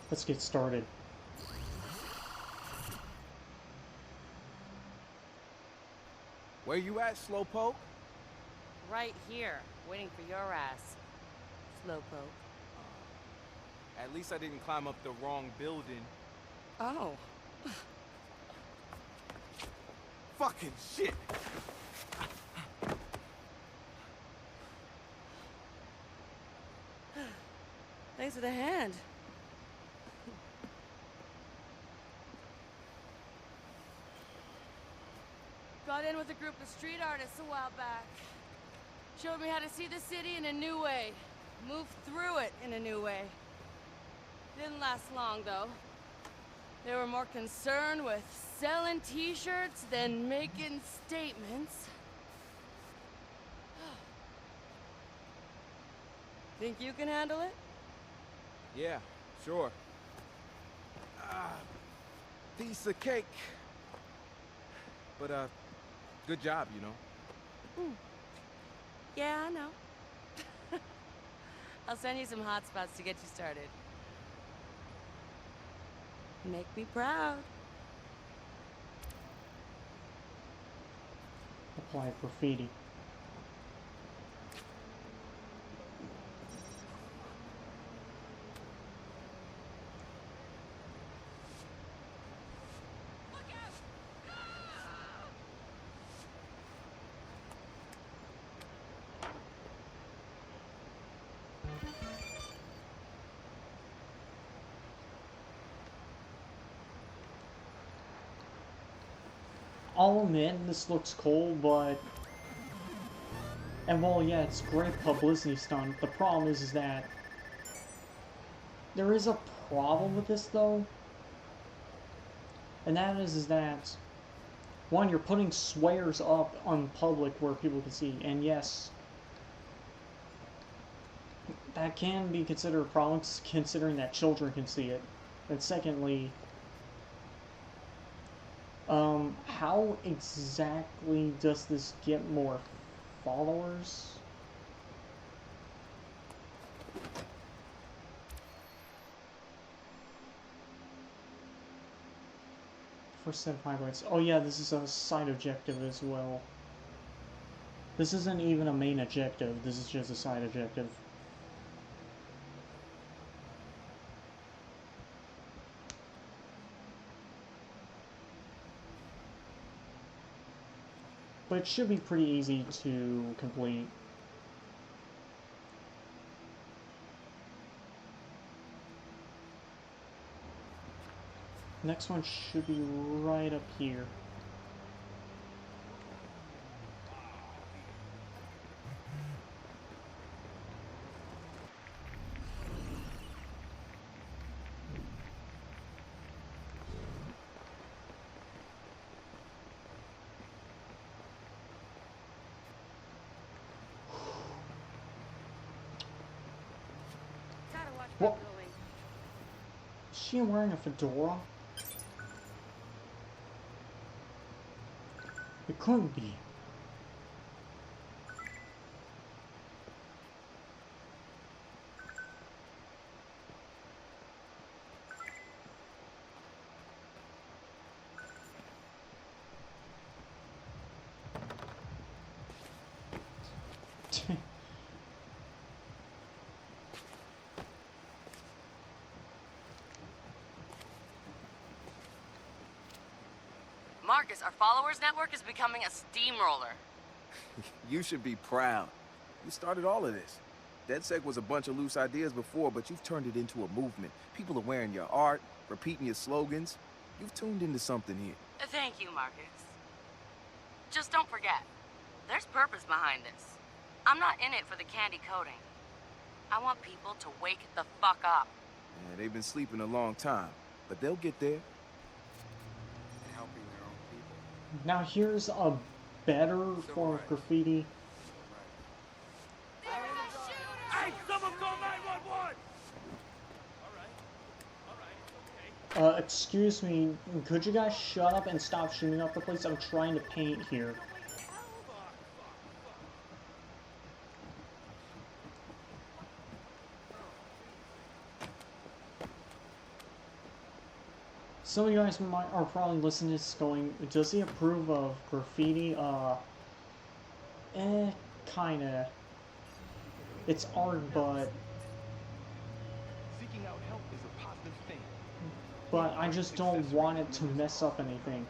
Let's get started. Where you at, Slowpoke? Right here, waiting for your ass. Slowpoke. At least I didn't climb up the wrong building. Oh. Fucking shit! Thanks for the hand. Got in with a group of street artists a while back. Showed me how to see the city in a new way. Move through it in a new way. Didn't last long, though. They were more concerned with selling t-shirts than making statements. Think you can handle it? Yeah, sure. Piece of cake. But, good job, you know. Yeah, I know. I'll send you some hot spots to get you started. Make me proud. Apply graffiti. I'll admit, this looks cool, but... And well, yeah, it's a great publicity stunt. The problem is that... There is a problem with this, though. And that is that... One, you're putting swears up on public where people can see. And yes... That can be considered a problem, considering that children can see it. And secondly... how exactly does this get more followers? First set of highlights. Oh yeah, this is a side objective as well. This isn't even a main objective, this is just a side objective. But it should be pretty easy to complete. Next one should be right up here. What? Is she wearing a fedora? It couldn't be. Marcus, our followers network is becoming a steamroller. You should be proud. You started all of this. DedSec was a bunch of loose ideas before, but you've turned it into a movement. People are wearing your art, repeating your slogans. You've tuned into something here. Thank you, Marcus. Just don't forget, there's purpose behind this. I'm not in it for the candy coating. I want people to wake the fuck up. Yeah, they've been sleeping a long time, but they'll get there. Now here's a better form of graffiti. Hey, someone call 911! Excuse me, could you guys shut up and stop shooting up the place? I'm trying to paint here. Some of you guys are probably listening to this going, does he approve of graffiti? Kinda. It's art, but... Seeking out help is a positive thing. But I just don't want it to mess up anything.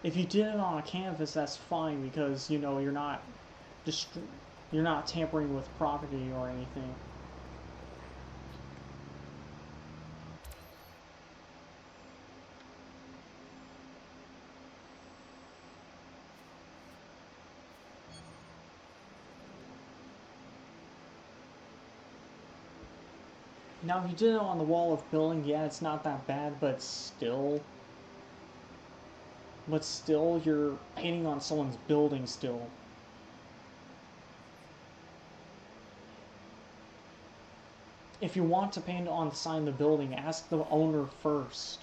If you did it on a canvas, that's fine, because, you know, you're not tampering with property or anything. Now, if you did it on the wall of building, yeah, it's not that bad, but still. But still, you're painting on someone's building still. If you want to paint on the side of the building, ask the owner first.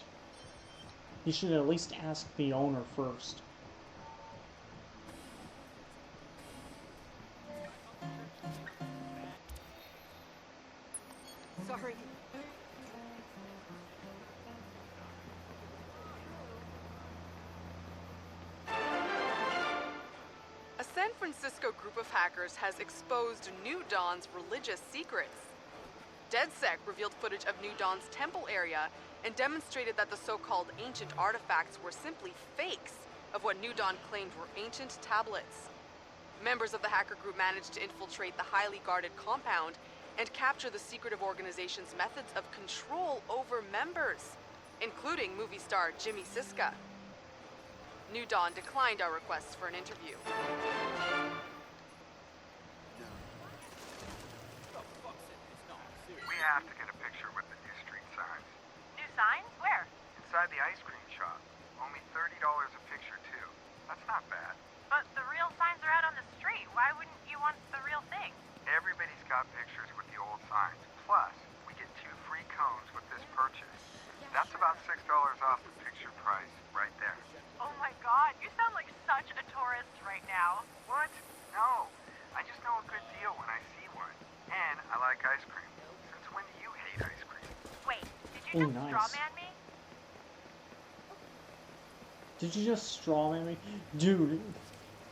You should at least ask the owner first. Sorry. A San Francisco group of hackers has exposed New Dawn's religious secrets. DedSec revealed footage of New Dawn's temple area and demonstrated that the so-called ancient artifacts were simply fakes of what New Dawn claimed were ancient tablets. Members of the hacker group managed to infiltrate the highly guarded compound and capture the secretive organization's methods of control over members, including movie star Jimmy Siska. New Dawn declined our requests for an interview. We have to get a picture with the new street signs. New signs? Where? Inside the ice cream shop. Only $30 a picture, too. That's not bad. But the real signs are out on the street. Why wouldn't you want the real thing? Everybody's got pictures with the old signs. Plus, we get 2 free cones with this purchase. That's about $6 off the picture price right there. Oh my god, you sound like such a tourist right now. What? No. I just know a good deal when I see one. And I like ice cream. Since when do you hate ice cream? Wait, did you just nice. strawman me? Did you just strawman me? Dude,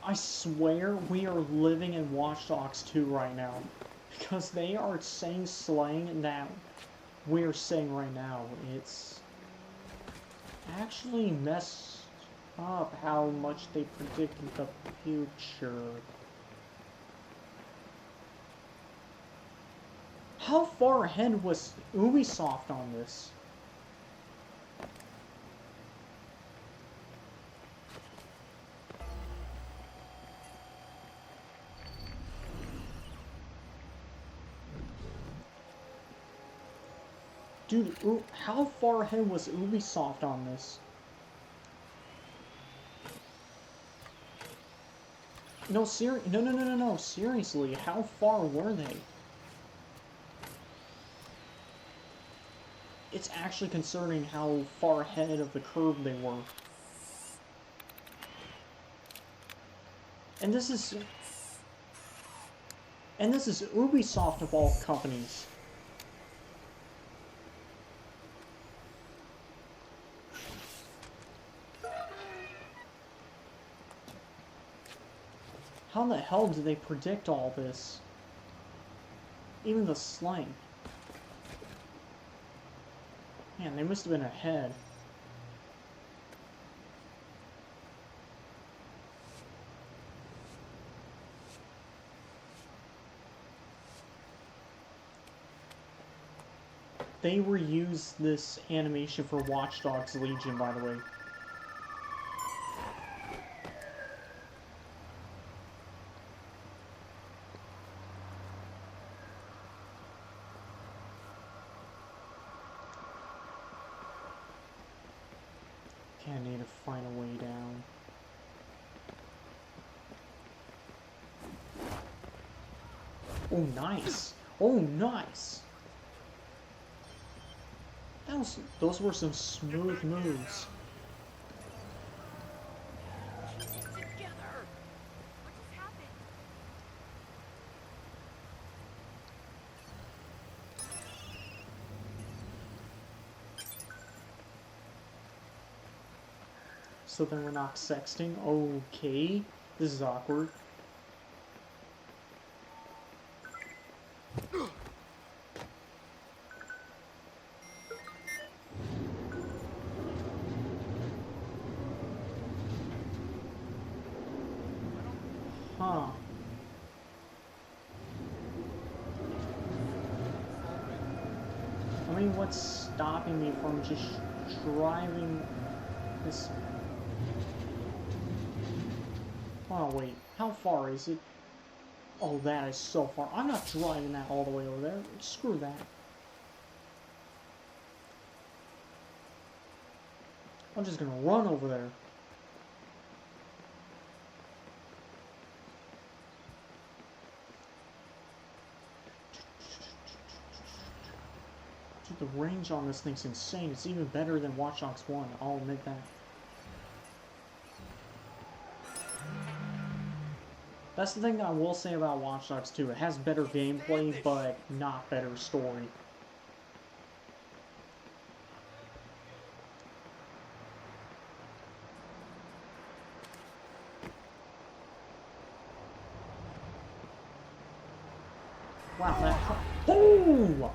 I swear we are living in Watch Dogs 2 right now. Because they are saying slang that we're saying right now. It's actually messed up how much they predicted the future. How far ahead was Ubisoft on this? Dude, how far ahead was Ubisoft on this? No, no, seriously, how far were they? It's actually concerning how far ahead of the curve they were. And this is Ubisoft of all companies. How the hell did they predict all this? Even the slang. Man, they must have been ahead. They reused this animation for Watch Dogs Legion, by the way. Okay, I need to find a way down. Oh, nice! Oh, nice! Those were some smooth moves. So then we're not sexting? Okay. This is awkward. Huh. I mean, what's stopping me from just driving this? Oh, wait. How far is it? Oh, that is so far. I'm not driving that all the way over there. Screw that. I'm just gonna run over there. Dude, the range on this thing's insane. It's even better than Watch Dogs 1, I'll admit that. That's the thing that I will say about Watch Dogs 2. It has better gameplay, but not better story. Wow, that... Boom!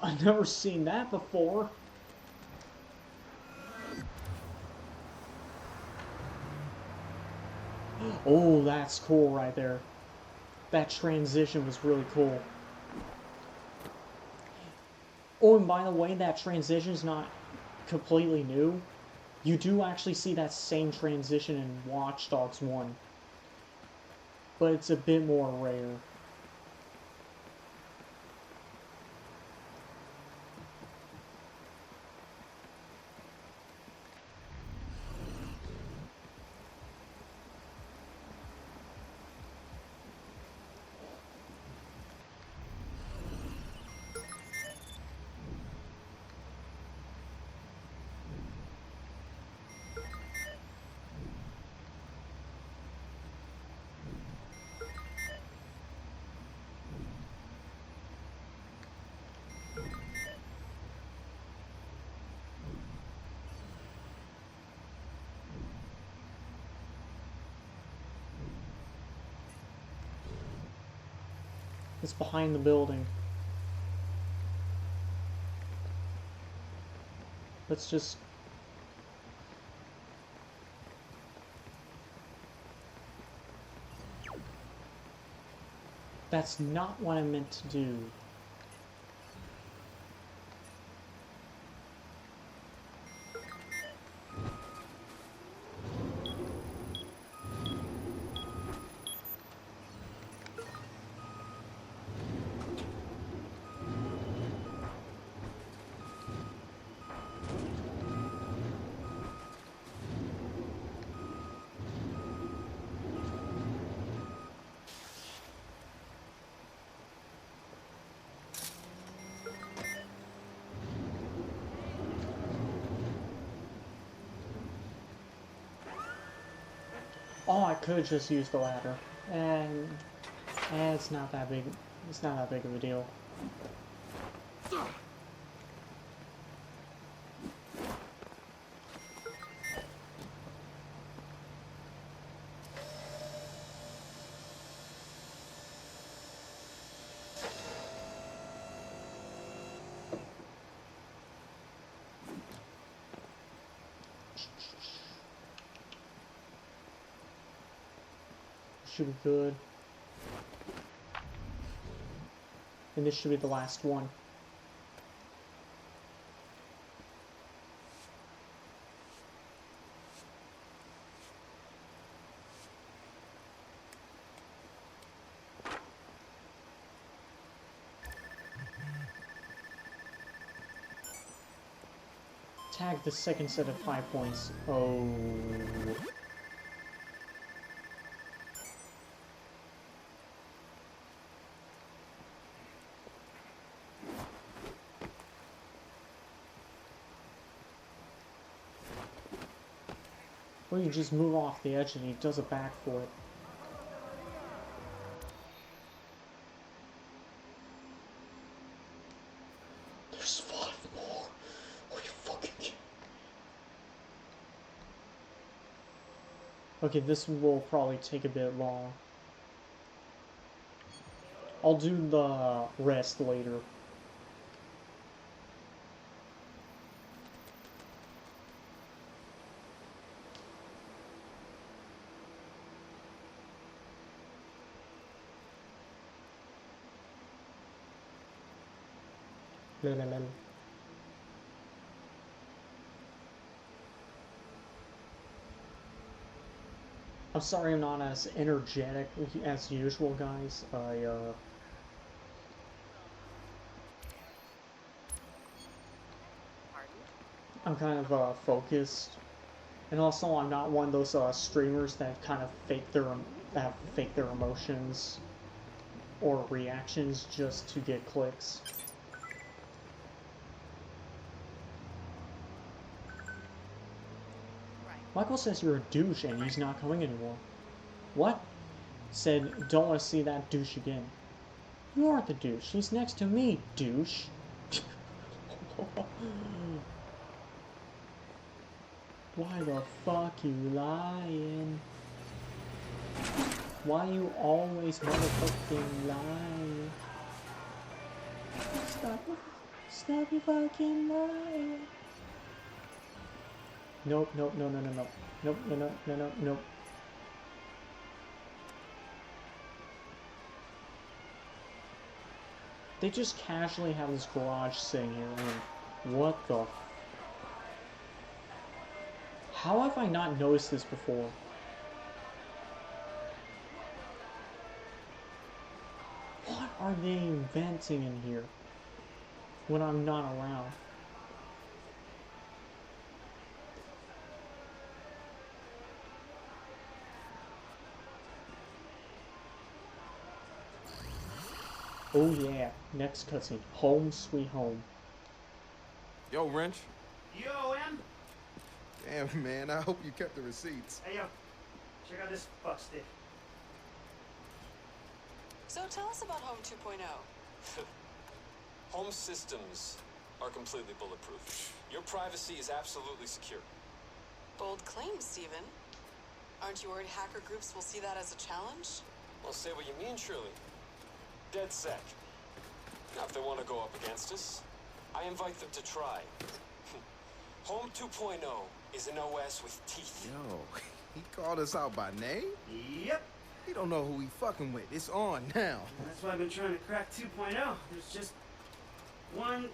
I've never seen that before. Oh, that's cool right there. That transition was really cool. Oh, and by the way, that transition's not completely new. You do actually see that same transition in Watch Dogs 1. But it's a bit more rare. It's behind the building. Let's just... That's not what I meant to do. Oh, I could just use the ladder. And it's not that big. It's not that big of a deal. Should be good. And this should be the last one. Tag the second set of 5 points. Oh. Or you just move off the edge and he does a backflip. There's 5 more. Are you fucking kidding? Okay, this will probably take a bit long. I'll do the rest later. Lelelel. I'm sorry I'm not as energetic as usual, guys. I'm kind of focused, and also I'm not one of those streamers that kind of fake their emotions or reactions just to get clicks. Michael says you're a douche and he's not coming anymore. What? Said, don't want to see that douche again. You aren't the douche. He's next to me, douche. Why the fuck you lying? Why you always motherfucking lying? Stop you fucking lying. Nope, nope, no, no, no, no. Nope, no, no, no, no, nope. They just casually have this garage sitting here, and what the... How have I not noticed this before? What are they inventing in here when I'm not around? Oh yeah, next cutscene. Home sweet home. Yo, Wrench. Yo, M. Damn, man, I hope you kept the receipts. Hey, yo. Check out this fuck stick. So tell us about Home 2.0. Home systems are completely bulletproof. Your privacy is absolutely secure. Bold claims, Steven. Aren't you worried hacker groups will see that as a challenge? Well, say what you mean, Shirley. DedSec. Now, if they want to go up against us, I invite them to try. Home 2.0 is an OS with teeth. Yo, he called us out by name? Yep. He don't know who he fucking with. It's on now. That's why I've been trying to crack 2.0. There's just one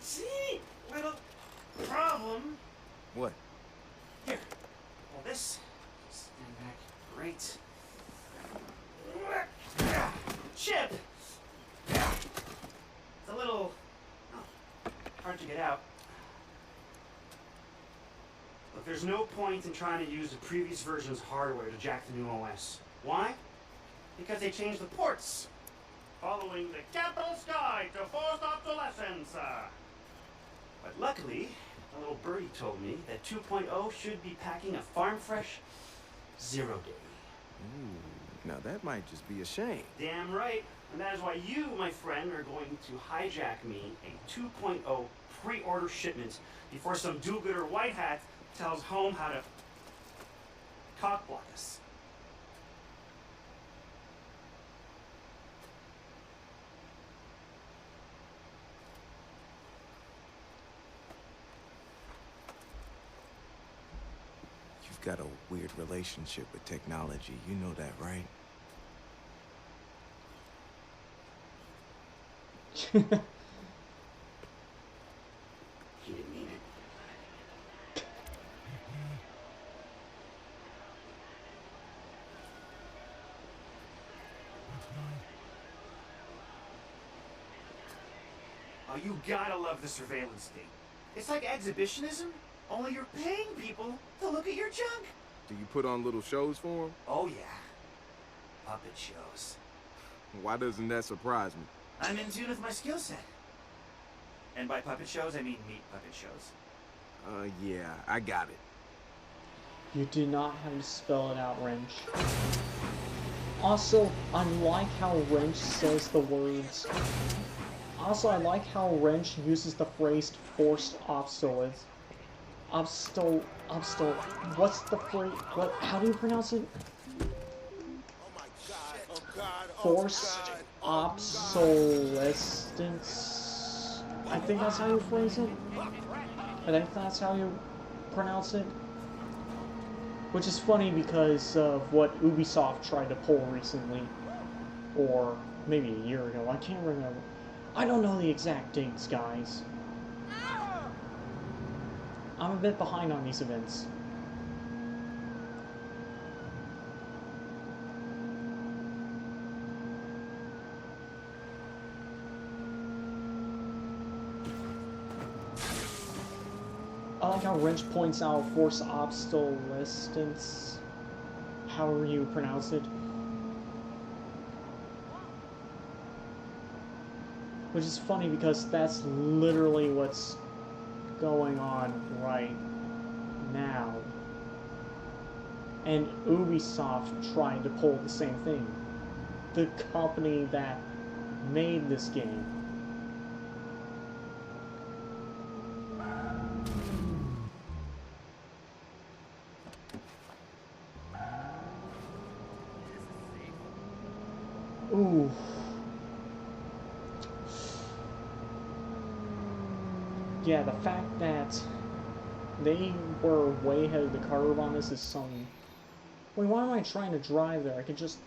teeny little problem. What? Here. Hold this. Stand back. Great. Chip! It's a little hard to get out. Look, there's no point in trying to use the previous version's hardware to jack the new OS. Why? Because they changed the ports. Following the capital's guide to forced obsolescence. But luckily, a little birdie told me that 2.0 should be packing a farm-fresh 0 day. Ooh, now that might just be a shame. Damn right. And that is why you, my friend, are going to hijack me a 2.0 pre-order shipment before some do-gooder white hat tells Home how to cock-block us. You've got a weird relationship with technology. You know that, right? He didn't mean it. Oh, you gotta love the surveillance state. It's like exhibitionism, only you're paying people to look at your junk. Do you put on little shows for him? Oh yeah, puppet shows. Why doesn't that surprise me? I'm in tune with my skill set. And by puppet shows, I mean meat puppet shows. Yeah, I got it. You do not have to spell it out, Wrench. Also, I like how Wrench says the words. Also, I like how Wrench uses the phrase forced obsolescence. What's the phrase? What? How do you pronounce it? Forced obsolescence. I think that's how you phrase it. I think that's how you pronounce it. Which is funny because of what Ubisoft tried to pull recently. Or maybe a year ago. I can't remember. I don't know the exact dates, guys. I'm a bit behind on these events. how Wrench points out force obsolescence, however you pronounce it. Which is funny because that's literally what's going on right now. And Ubisoft tried to pull the same thing. The company that made this game. Ooh. Yeah, the fact that they were way ahead of the curve on this is some... Wait, why am I trying to drive there? I could just...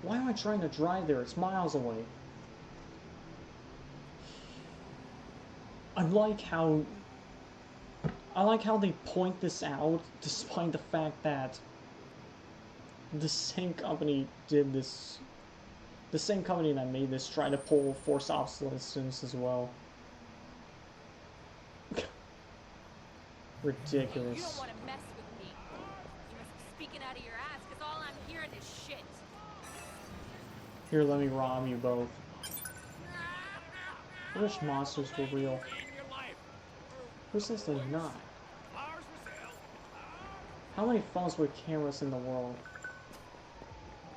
Why am I trying to drive there? It's miles away. I like how they point this out, despite the fact that the same company did this. The same company that made this tried to pull force obsolescence as well. Ridiculous. You don't want to mess with me. You must be speaking out of your ass, because all I'm hearing is shit. Here, let me rob you both. I wish monsters were real. Who says they're not? How many phones with cameras in the world?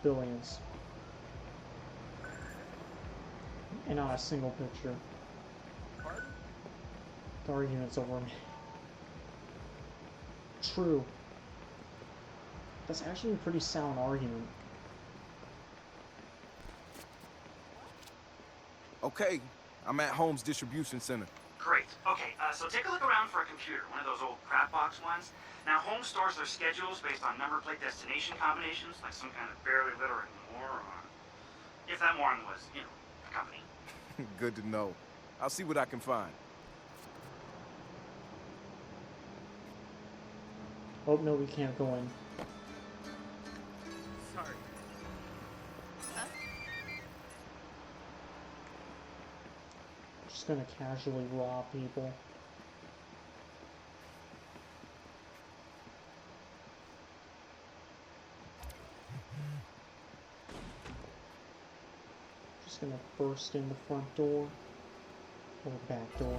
Billions. And not a single picture. The argument's over me. True. That's actually a pretty sound argument. Okay, I'm at Holmes Distribution Center. Great. Okay, so take a look around for a computer, one of those old crap box ones. Now, Holmes stores their schedules based on number plate destination combinations, like some kind of barely literate moron. If that moron was, you know, a company. Good to know. I'll see what I can find. Oh, no, we can't go in. Sorry. Huh? Just gonna casually rob people. Just gonna burst in the front door or back door.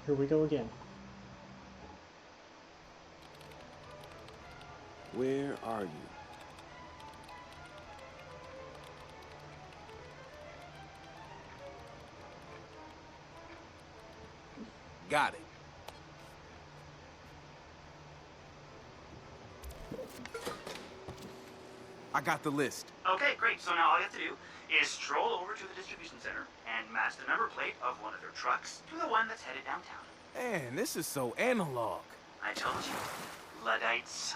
Here we go again. Where are you? Got it. I got the list. Okay, great. So now all you have to do is stroll over to the distribution center and match the number plate of one of their trucks to the one that's headed downtown. Man, this is so analog. I told you. Luddites.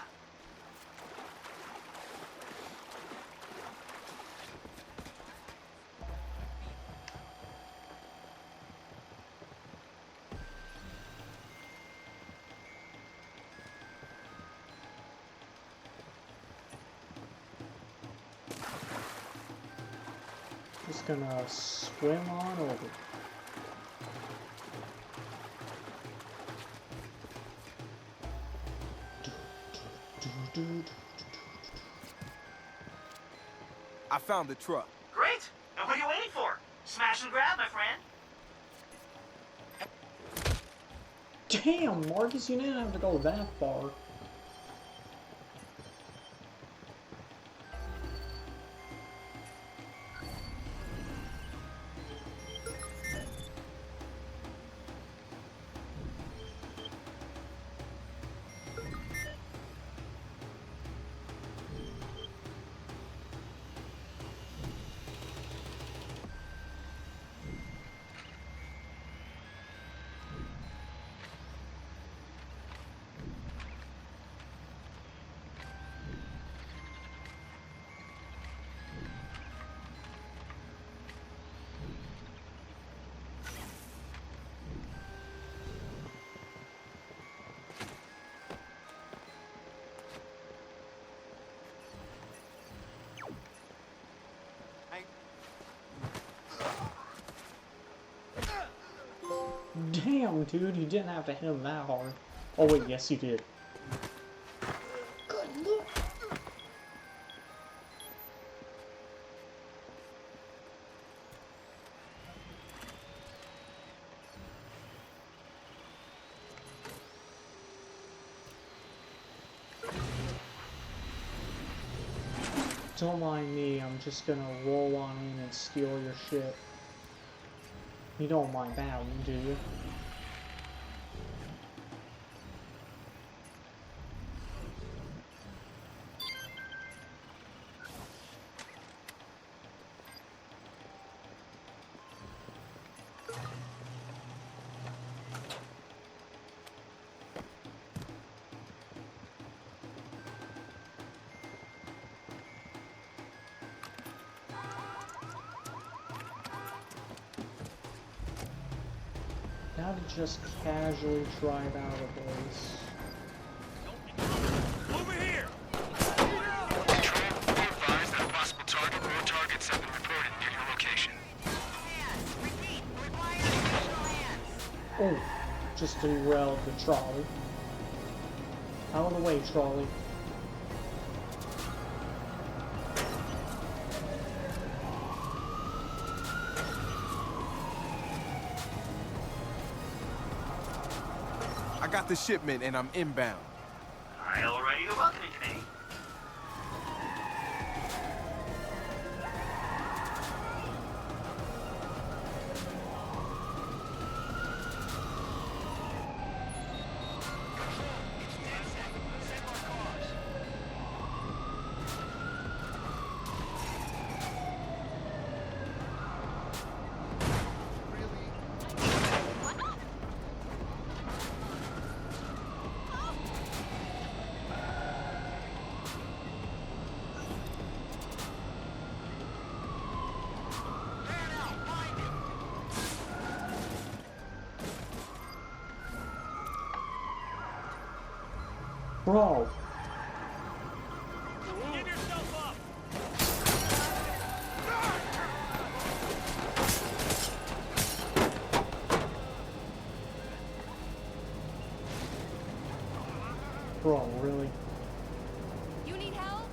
Just gonna swim on over. I found the truck. Great. And what are you waiting for? Smash and grab, my friend. Damn, Marcus, you didn't have to go that far. Damn, dude, you didn't have to hit him that hard. Oh wait, yes you did. Good lord. Don't mind me, I'm just gonna roll on in and steal your shit. You don't mind that, do you? Now to just casually drive out of this. Over here! Control, be advised that a possible target or targets have been reported near your location. Oh, just derailed the trolley. Out of the way, trolley. I got the shipment and I'm inbound. I already welcome me. Bro! Give yourself up! Bro, really? You need help?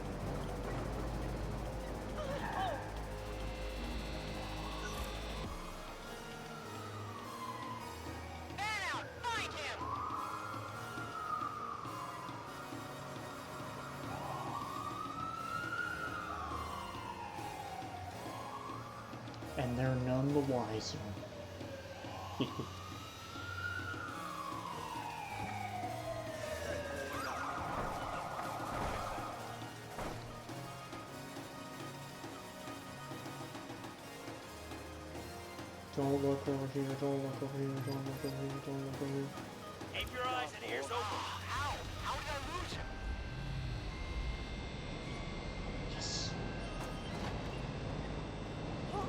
And they're none the wiser. Don't look over here, don't look over here, don't look over here, don't look over here. Keep your eyes and ears open. Ow! How did I lose him? Yes.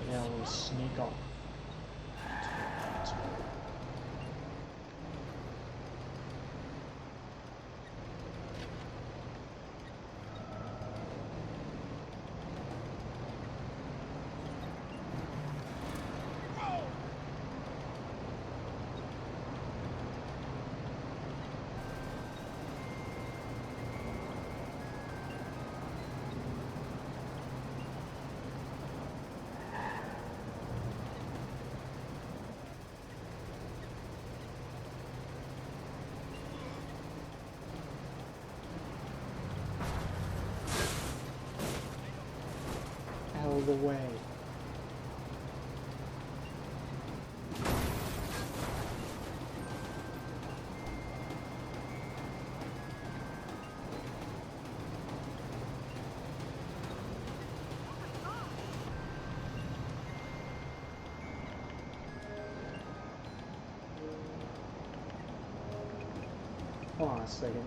Now we sneak off. Out of the way. Hold on a second.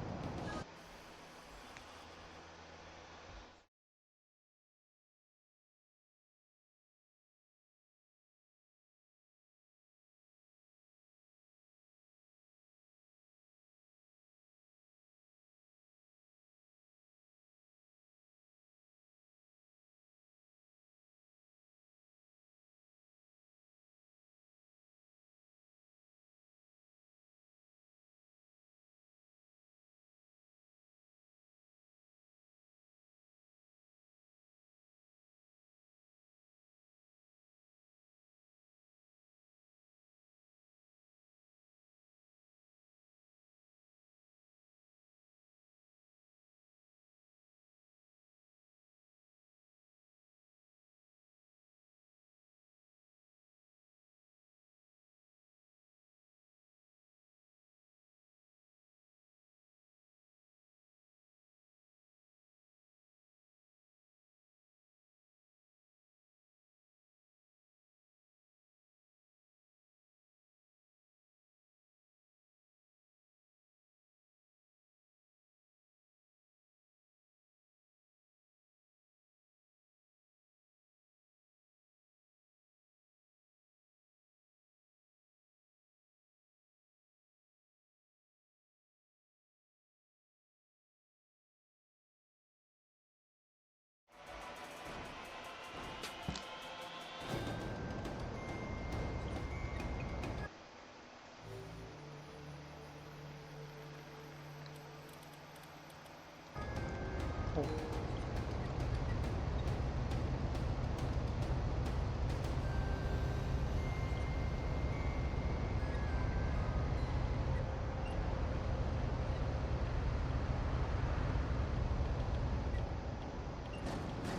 careful.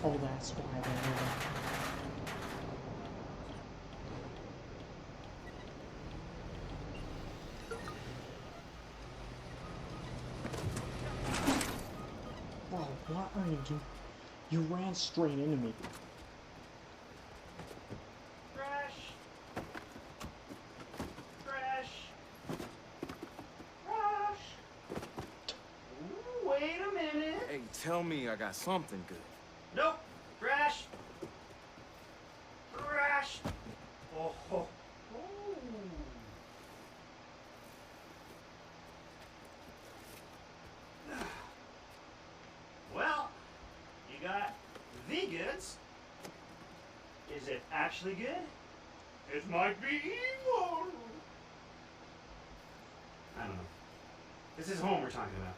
Oh, that's why they're moving. Bro, what are you doing? You ran straight into me. Crash! Crash! Crash! Ooh, wait a minute! Hey, tell me I got something good. Nope! Crash! Crash! Oh, ho, ho. Well, you got the goods. Is it actually good? It might be evil. I don't know. This is home we're talking about.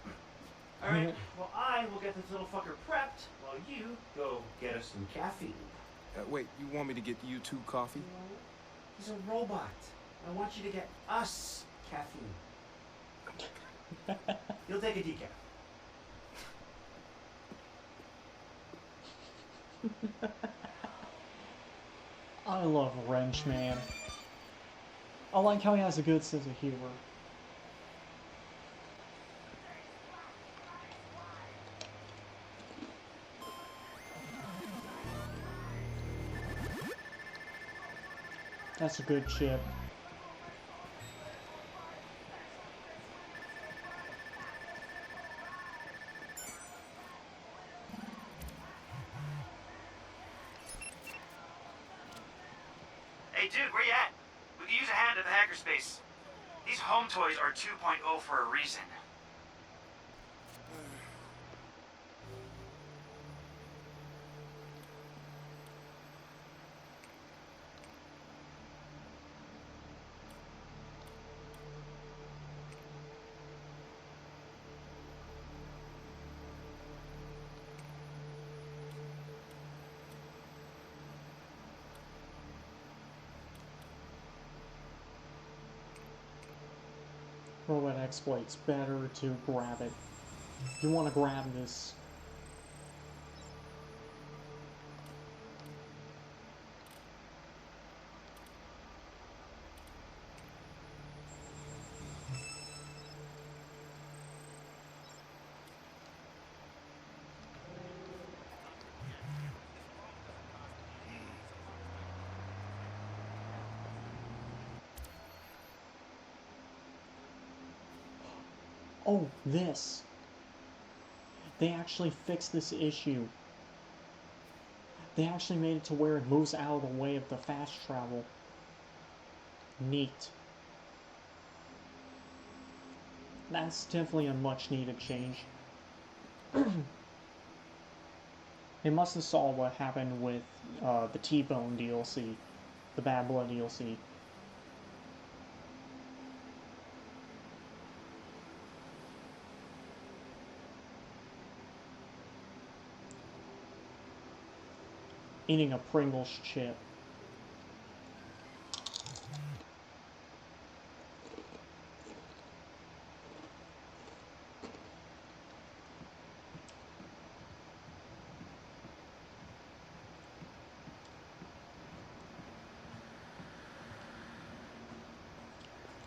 Alright, well I will get this little fucker prepped while you go get us some caffeine. Wait, you want me to get you two coffee? He's a robot. I want you to get us caffeine. You'll take a decaf. I love Wrench, man. I like how he has a good sense of humor. That's a good chip. Hey dude, where you at? We could use a hand at the hackerspace. These home toys are 2.0 for a reason. Robot exploits. Better to grab it. You want to grab this. Oh, this. They actually fixed this issue. They actually made it to where it moves out of the way of the fast travel. Neat. That's definitely a much needed change. They must have saw what happened with the T-Bone DLC, the Bad Blood DLC. Eating a Pringles chip.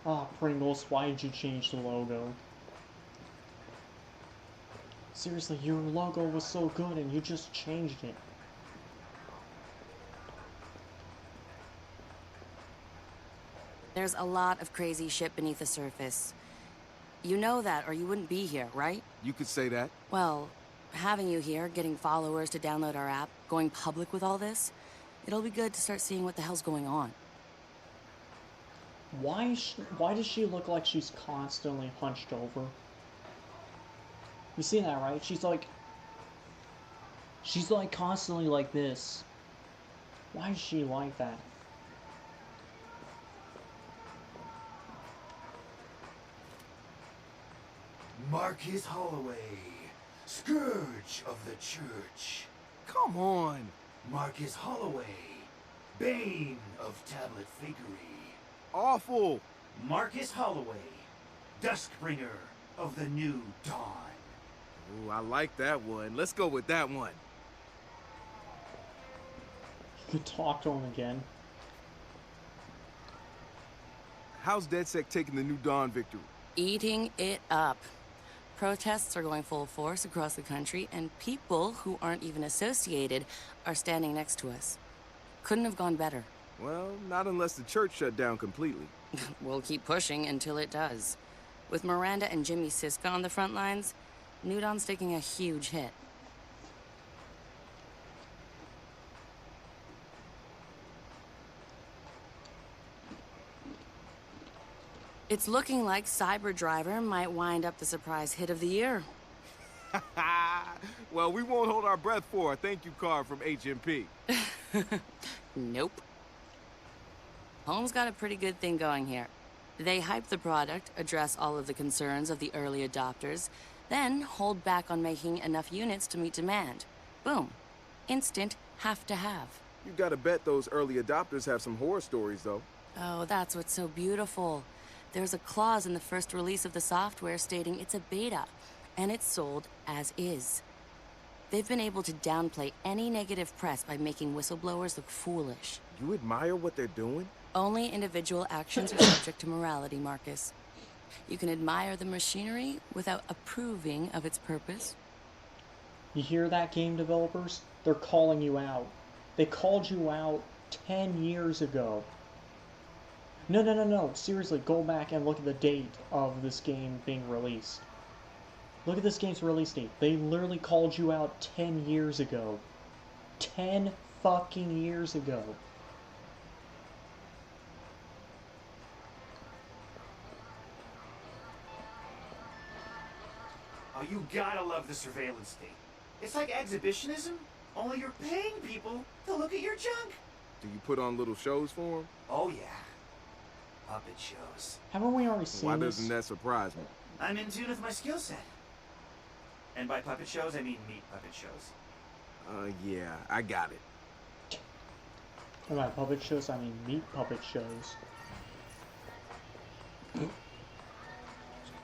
Ah, Pringles, why did you change the logo? Seriously, your logo was so good and you just changed it. There's a lot of crazy shit beneath the surface. You know that, or you wouldn't be here, right? You could say that. Well, having you here, getting followers to download our app, going public with all this, it'll be good to start seeing what the hell's going on. Why does she look like she's constantly hunched over? You see that, right? She's like constantly like this. Why is she like that? Marcus Holloway, Scourge of the Church. Come on. Marcus Holloway. Bane of Tablet Fakery. Awful. Marcus Holloway. Duskbringer of the New Dawn. Ooh, I like that one. Let's go with that one. You could talk to him again. How's DedSec taking the New Dawn victory? Eating it up. Protests are going full force across the country, and people who aren't even associated are standing next to us. Couldn't have gone better. Well, not unless the church shut down completely. We'll keep pushing until it does. With Miranda and Jimmy Siska on the front lines, New Dawn's taking a huge hit. It's looking like Cyber Driver might wind up the surprise hit of the year. Well, we won't hold our breath for a thank you card from HMP. Nope. Home's got a pretty good thing going here. They hype the product, address all of the concerns of the early adopters, then hold back on making enough units to meet demand. Boom. Instant have to have. You gotta bet those early adopters have some horror stories, though. Oh, that's what's so beautiful. There's a clause in the first release of the software stating it's a beta, and it's sold as is. They've been able to downplay any negative press by making whistleblowers look foolish. You admire what they're doing? Only individual actions are subject to morality, Marcus. You can admire the machinery without approving of its purpose. You hear that, game developers? They're calling you out. They called you out 10 years ago. No. Seriously, go back and look at the date of this game being released. Look at this game's release date. They literally called you out 10 years ago. 10 fucking years ago. Oh, you gotta love the surveillance state. It's like exhibitionism, only you're paying people to look at your junk. Do you put on little shows for them? Oh, yeah. Puppet shows. Haven't we already seen Why this? doesn't that surprise me? I'm in tune with my skill set. And by puppet shows, I mean meat puppet shows. Yeah, I got it. And by puppet shows, I mean meat puppet shows.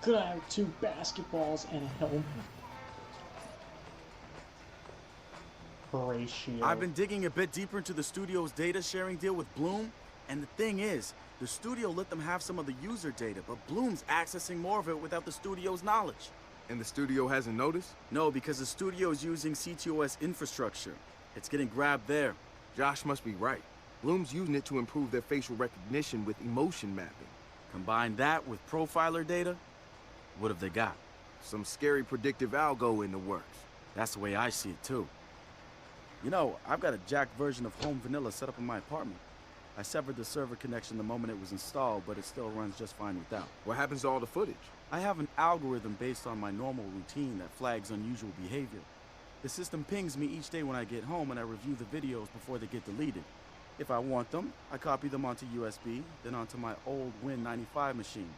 Could I have 2 basketballs and a helmet? Ratio. I've been digging a bit deeper into the studio's data sharing deal with Bloom, and the thing is, the studio let them have some of the user data, but Bloom's accessing more of it without the studio's knowledge. And the studio hasn't noticed? No, because the studio is using CTOS infrastructure. It's getting grabbed there. Josh must be right. Bloom's using it to improve their facial recognition with emotion mapping. Combine that with profiler data, what have they got? Some scary predictive algo in the works. That's the way I see it, too. You know, I've got a jacked version of Home Vanilla set up in my apartment. I severed the server connection the moment it was installed, but it still runs just fine without. What happens to all the footage? I have an algorithm based on my normal routine that flags unusual behavior. The system pings me each day when I get home, and I review the videos before they get deleted. If I want them, I copy them onto USB, then onto my old Win95 machine.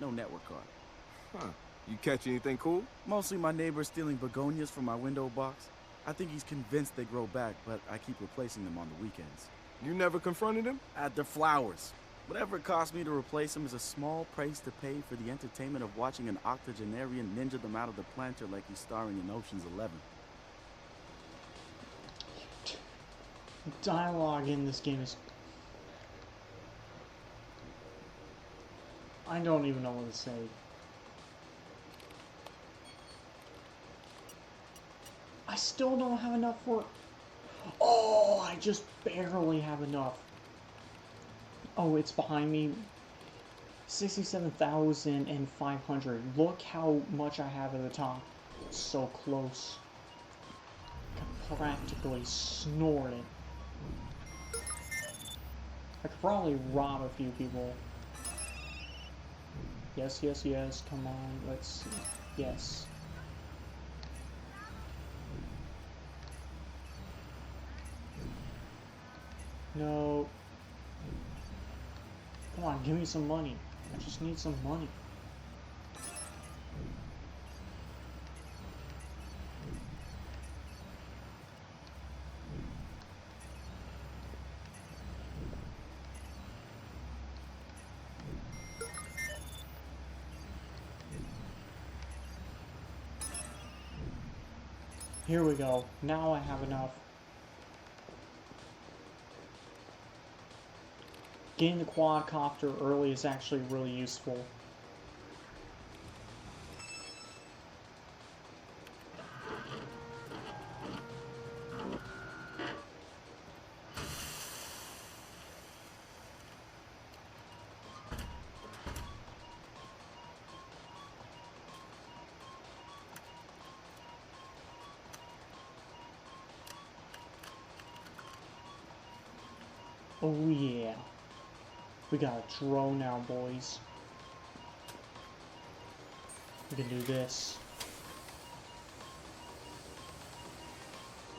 No network card. Huh. You catch anything cool? Mostly my neighbor stealing begonias from my window box. I think he's convinced they grow back, but I keep replacing them on the weekends. You never confronted him? At their flowers. Whatever it cost me to replace them is a small price to pay for the entertainment of watching an octogenarian ninja them out of the planter like he's starring in Ocean's 11. Dialogue in this game is... I don't even know what to say. I still don't have enough for... Oh, I just barely have enough. Oh, it's behind me. 67,500. Look how much I have at the top. So close. I could practically snort it. I could probably rob a few people. Yes. Come on, let's see. Yes. No. Come on, give me some money. I just need some money. Here we go. Now I have enough. Getting the quadcopter early is actually really useful. Oh yeah. We got a drone now, boys. We can do this.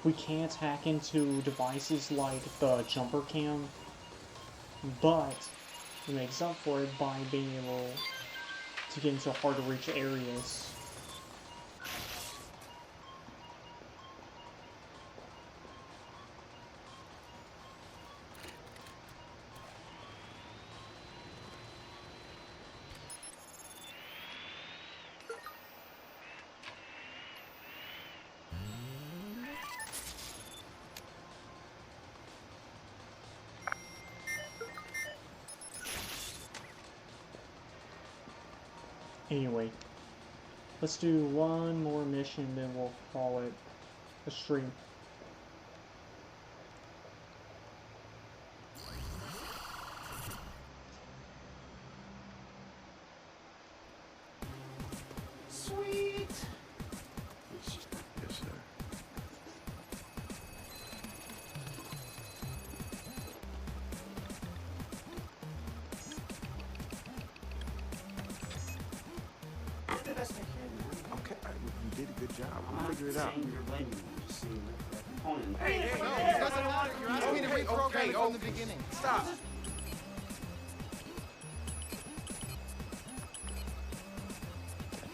We can't hack into devices like the jumper cam, but it makes up for it by being able to get into hard to reach areas. Anyway, let's do one more mission, then we'll call it a stream. Sweet! Yes, sir. Did the best I can. Okay, you did a good job. I'm We'll not figure it out. saying you're blaming me. I'm just saying that component. Hey, No, it doesn't matter. You're asking me to reprogram it from the beginning. Stop.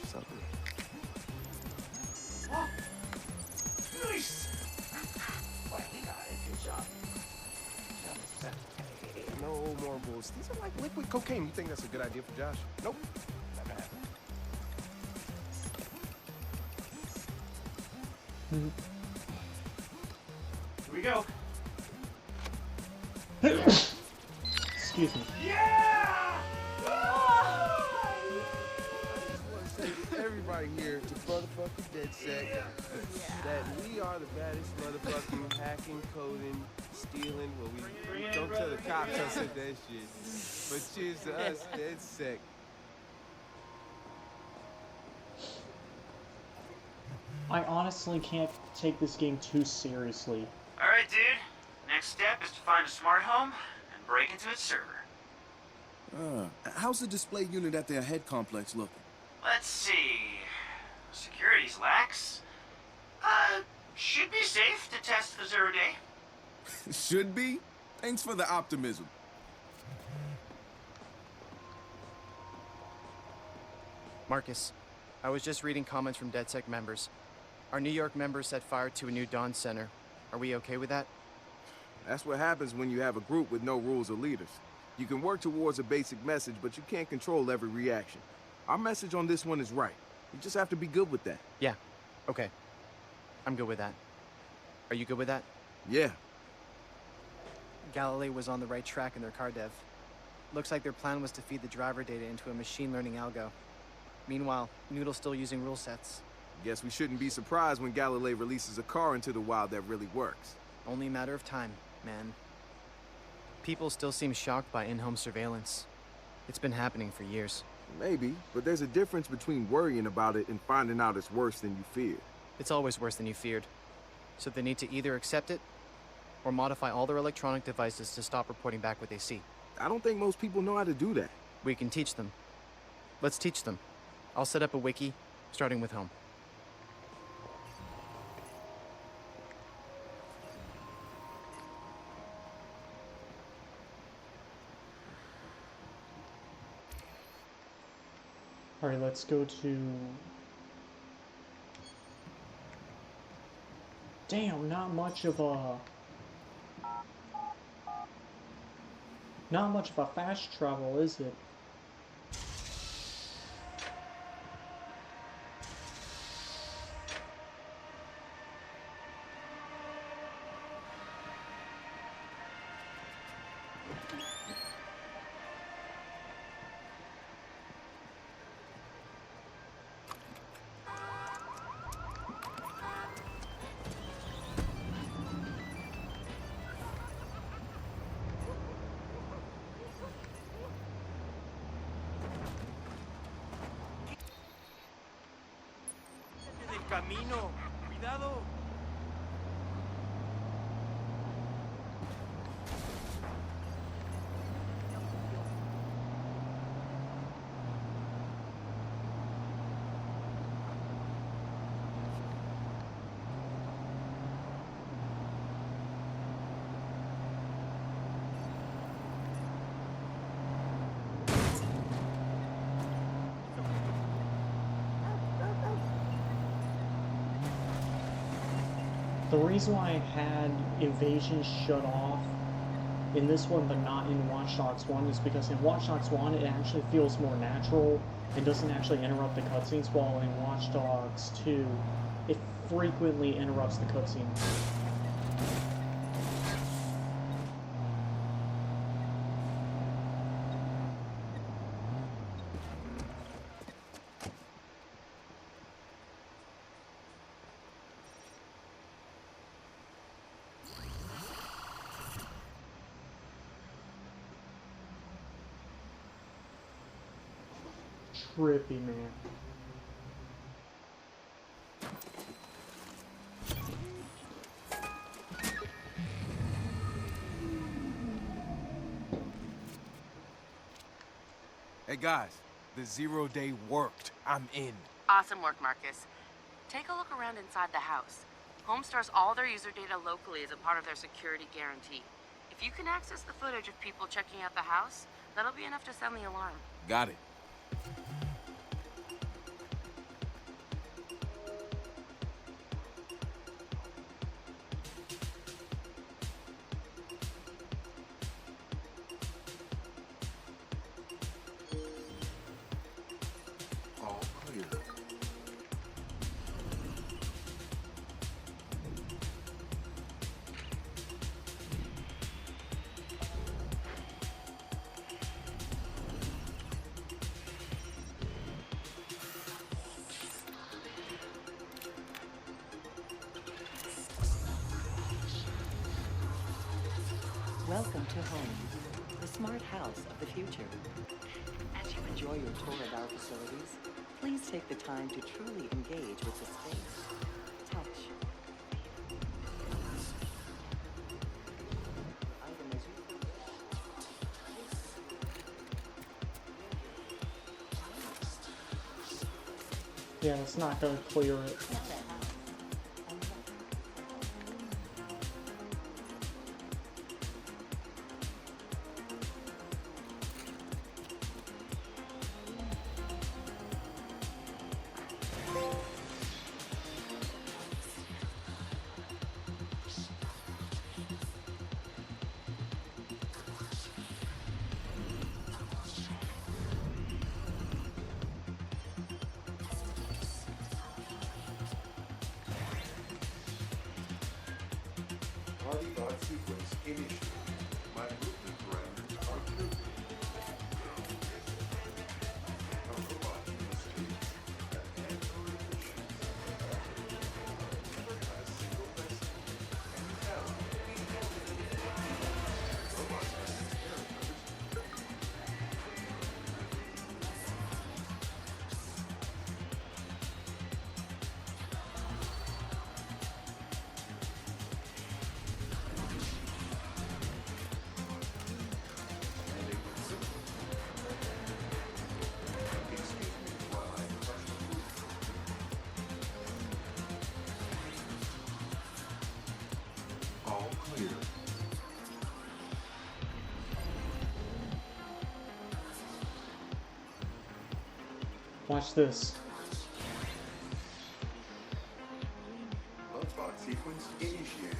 Something. Oh, nice! Well, you got it. Good job. No more bulls. These are like liquid cocaine. You think that's a good idea for Josh? Nope. Never happened. Here we go. Excuse me. Yeah! Everybody here to motherfucking DedSec that we are the baddest motherfucking hacking, coding, stealing. Well, we don't tell the cops I said that shit. But cheers to us, DedSec. I honestly can't take this game too seriously. Alright, dude. Next step is to find a smart home and break into its server. How's the display unit at their head complex looking? Let's see. Security's lax. Should be safe to test the 0 day. Should be? Thanks for the optimism. Marcus, I was just reading comments from DedSec members. Our New York members set fire to a new Dawn Center. Are we okay with that? That's what happens when you have a group with no rules or leaders. You can work towards a basic message, but you can't control every reaction. Our message on this one is right. You just have to be good with that. Yeah. Okay. I'm good with that. Are you good with that? Yeah. Galilee was on the right track in their car dev. Looks like their plan was to feed the driver data into a machine learning algo. Meanwhile, Noodle's still using rule sets. Guess we shouldn't be surprised when Galilee releases a car into the wild that really works. Only a matter of time, man. People still seem shocked by in-home surveillance. It's been happening for years. Maybe, but there's a difference between worrying about it and finding out it's worse than you feared. It's always worse than you feared. So they need to either accept it or modify all their electronic devices to stop reporting back what they see. I don't think most people know how to do that. We can teach them. Let's teach them. I'll set up a wiki, starting with home. Alright, let's go to... Damn, not much of a fast travel, is it? Del camino. Cuidado. The reason why I had evasion shut off in this one but not in Watch Dogs 1 is because in Watch Dogs 1 it actually feels more natural and doesn't actually interrupt the cutscenes, while in Watch Dogs 2 it frequently interrupts the cutscenes. Trippy, man. Hey guys, the 0 day worked. I'm in. Awesome work, Marcus. Take a look around inside the house. Home stores all their user data locally as a part of their security guarantee. If you can access the footage of people checking out the house, that'll be enough to sound the alarm. Got it. All clear. Welcome to home, the smart house of the future. As you enjoy your tour of our facilities, please take the time to truly engage with the space. Touch. Item as you Yeah, it's not going to clear it. Party dot sequence initiated. My movement parameters are blue. A robot must be at hand coefficient. A single vessel. And now, robots must be characters. All clear. Watch this. Lovebot sequence initiated.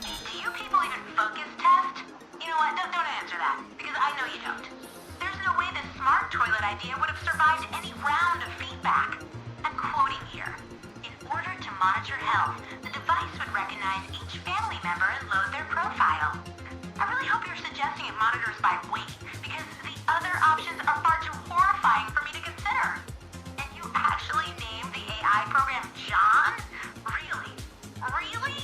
Do you people even focus test? You know what? Don't answer that, because I know you don't. toilet idea would have survived any round of feedback. I'm quoting here. In order to monitor health, the device would recognize each family member and load their profile. I really hope you're suggesting it monitors by weight, because the other options are far too horrifying for me to consider. And you actually named the AI program John? Really? Really?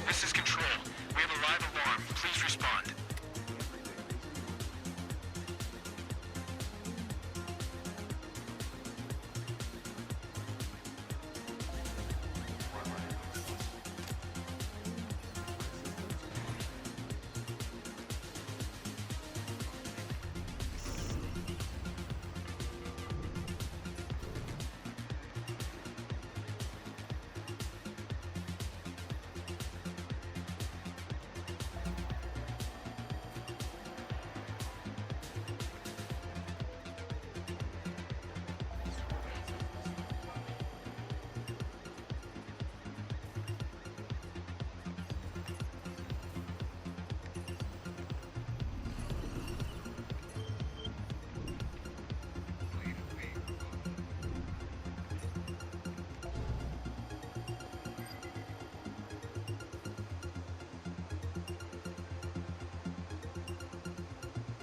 This is Control. We have a live alarm. Please respond.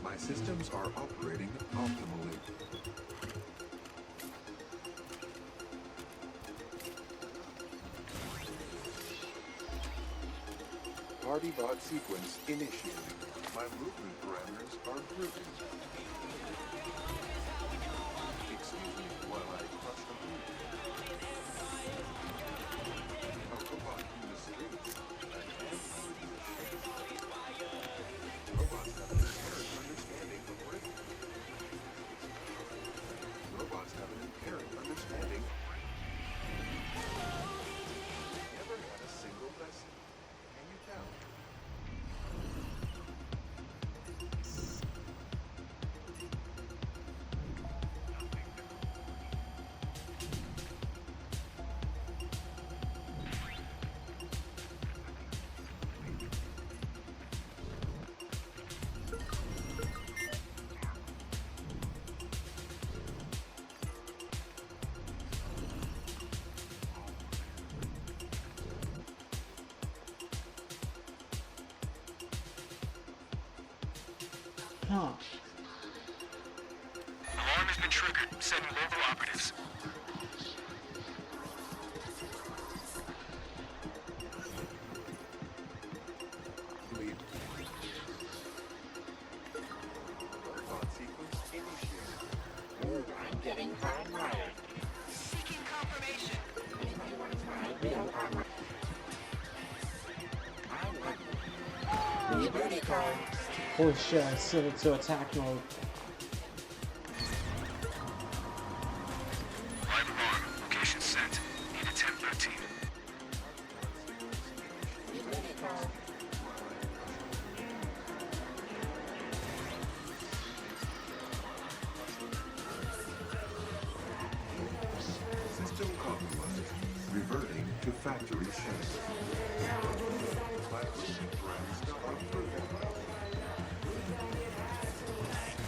My systems are operating optimally. Party VOD sequence initiated. My movement parameters are improving. Excuse me while I crush the food. A robot in the streets. An android in the shade. Robots have an inherent understanding of rhythm. Robots have an inherent understanding. Never had a single lesson. Can you tell? Huh. Alarm has been triggered. Sending local operatives. Lead. Robot sequence initiated. Ooh, I'm getting hardwired. Seeking confirmation. Anybody want to try real armor? I'm ready. Booty call. Holy shit, I set it to attack mode. Live alarm. Location set. Need a 1013. System compromised. Reverting to factory shape. My movement parameters are improving.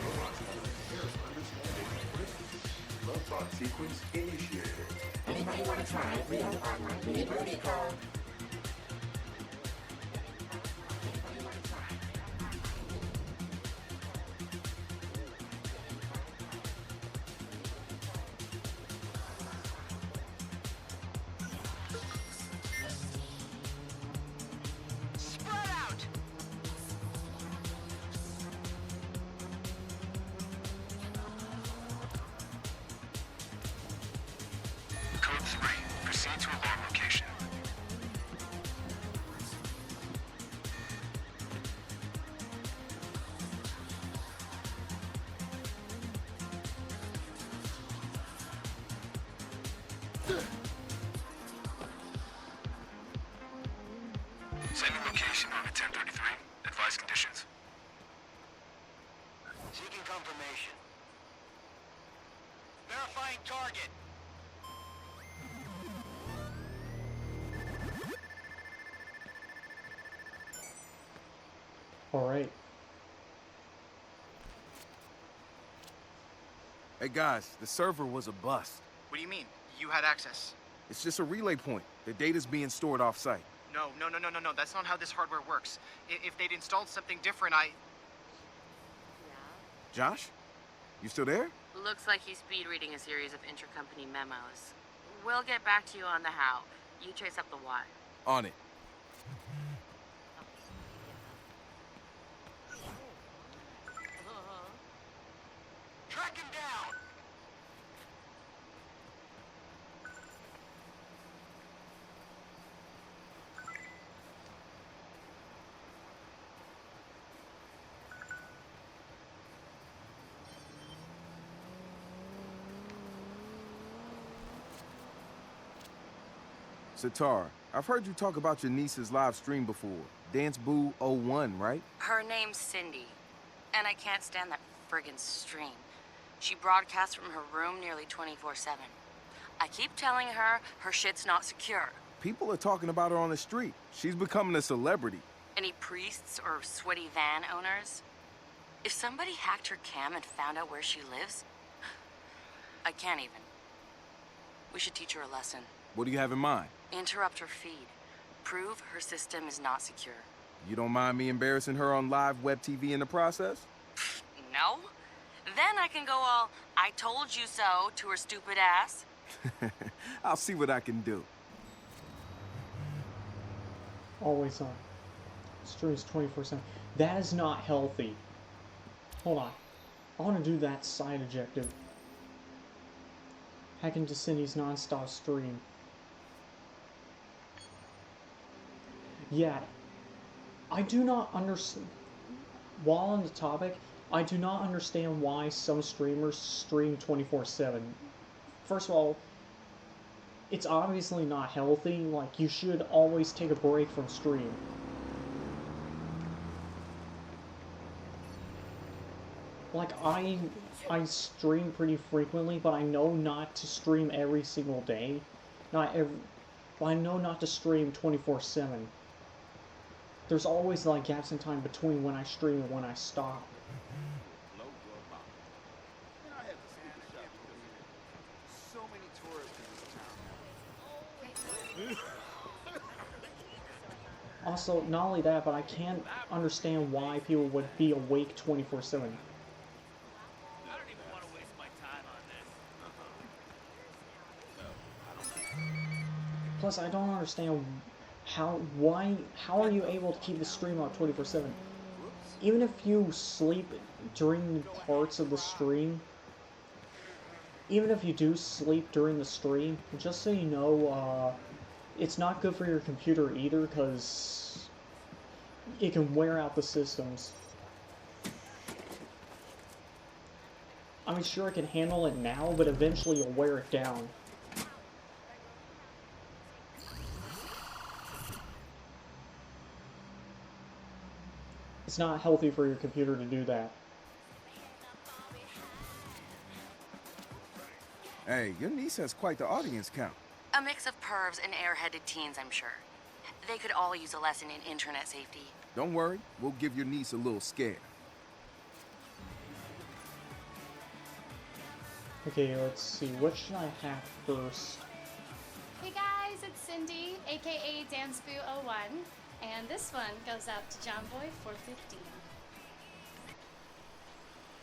Robots have an inherent understanding of rhythm. Robot sequence initiated. Anybody want to try real armor? Booty call. Spread out! Code 3. Proceed to alarm location. Sending location on a 1033. Advise conditions. Seeking confirmation. Verifying target. Alright. Hey guys, the server was a bust. What do you mean? You had access? It's just a relay point. The data's being stored off-site. No. That's not how this hardware works. If they'd installed something different, Josh? You still there? Looks like he's speed reading a series of intercompany memos. We'll get back to you on the how. You trace up the why. On it. Track him down! Sitar, I've heard you talk about your niece's live stream before. Dance Boo 01, right? Her name's Cindy, and I can't stand that friggin' stream. She broadcasts from her room nearly 24/7. I keep telling her shit's not secure. People are talking about her on the street. She's becoming a celebrity. Any priests or sweaty van owners? If somebody hacked her cam and found out where she lives, I can't even. We should teach her a lesson. What do you have in mind? Interrupt her feed. Prove her system is not secure. You don't mind me embarrassing her on live web TV in the process? No? Then I can go all, I told you so, to her stupid ass. I'll see what I can do. Always on. Streams 24/7. That is not healthy. Hold on. I want to do that side objective. Hack into Cindy's non-stop stream. Yeah. I do not understand. While on the topic, I do not understand why some streamers stream 24/7. First of all, it's obviously not healthy. Like, you should always take a break from stream. Like, I stream pretty frequently, but I know not to stream every single day. I know not to stream 24/7. There's always, like, gaps in time between when I stream and when I stop. So many tourists in this town. Also, not only that, but I can't understand why people would be awake 24/7. I don't even want to waste my time on this. Plus, I don't understand how are you able to keep the stream up 24/7? Even if you sleep during parts of the stream, even if you do sleep during the stream, just so you know, it's not good for your computer either, because it can wear out the systems. I mean, sure, it can handle it now, but eventually you'll wear it down. It's not healthy for your computer to do that. Hey, your niece has quite the audience count. A mix of pervs and airheaded teens, I'm sure. They could all use a lesson in internet safety. Don't worry, we'll give your niece a little scare. Okay, let's see. What should I have first? Hey guys, it's Cindy, aka DanceBoo01, and this one goes out to JohnBoy415.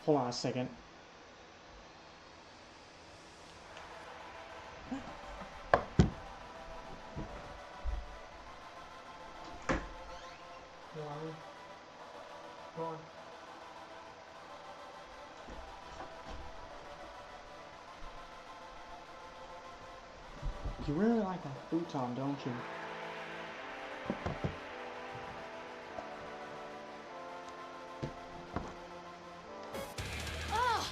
Hold on a second. Go on. You really like that futon, don't you? Oh!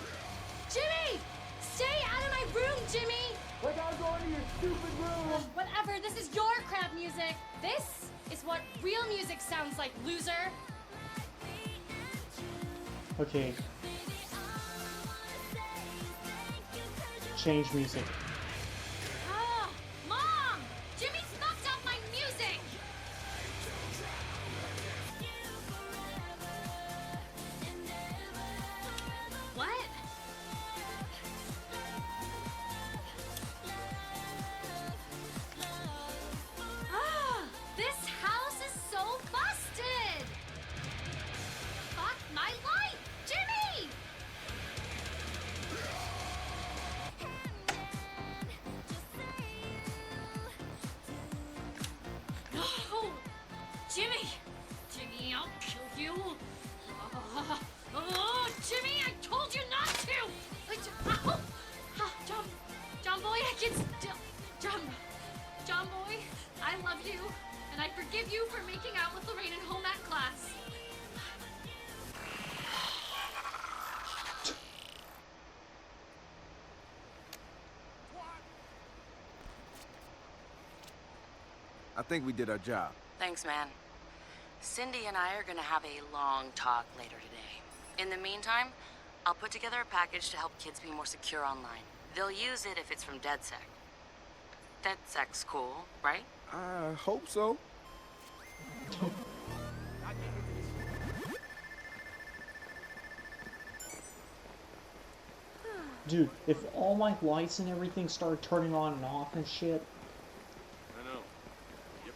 Jimmy! Stay out of my room, Jimmy! I gotta go into your stupid room! Whatever, this is your crap music. This is what real music sounds like, loser. Okay. Change music. Oh, Mom! Jimmy's fucked up my music! What? I love you, and I forgive you for making out with Lorraine in home ec class. I think we did our job. Thanks, man. Cindy and I are gonna have a long talk later today. In the meantime, I'll put together a package to help kids be more secure online. They'll use it if it's from DedSec. DedSec's cool, right? I hope so. Dude, if all my lights and everything started turning on and off and shit, I know. Yep.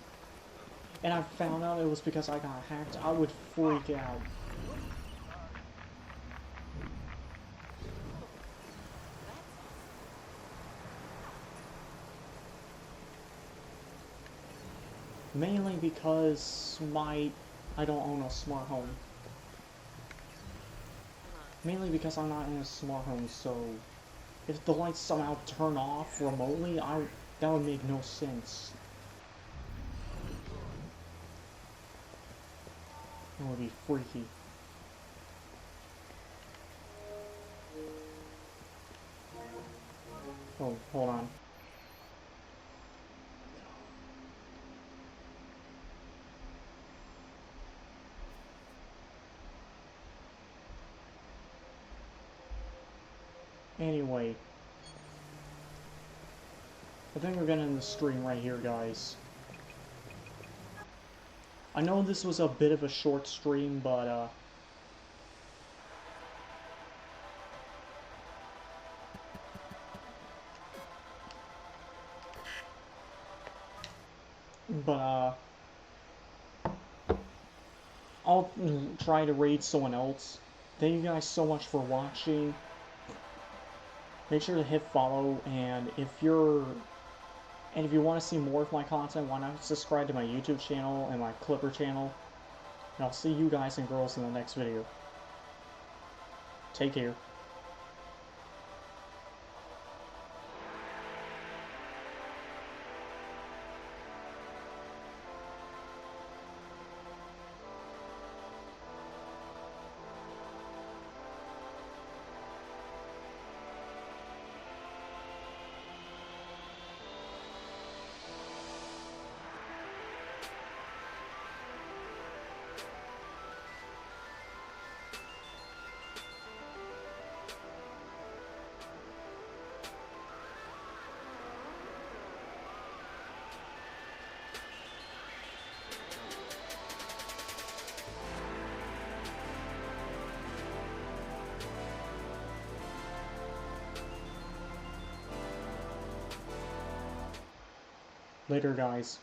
and I found out it was because I got hacked, I would freak out. Mainly because I don't own a smart home. Mainly because I'm not in a smart home, so if the lights somehow turn off remotely, that would make no sense. It would be freaky. Oh, hold on. Anyway, I think we're gonna end the stream right here, guys. I know this was a bit of a short stream, but I'll try to raid someone else. Thank you guys so much for watching. Make sure to hit follow, and if you want to see more of my content, why not subscribe to my YouTube channel and my Clipper channel. And I'll see you guys and girls in the next video. Take care. Later, guys.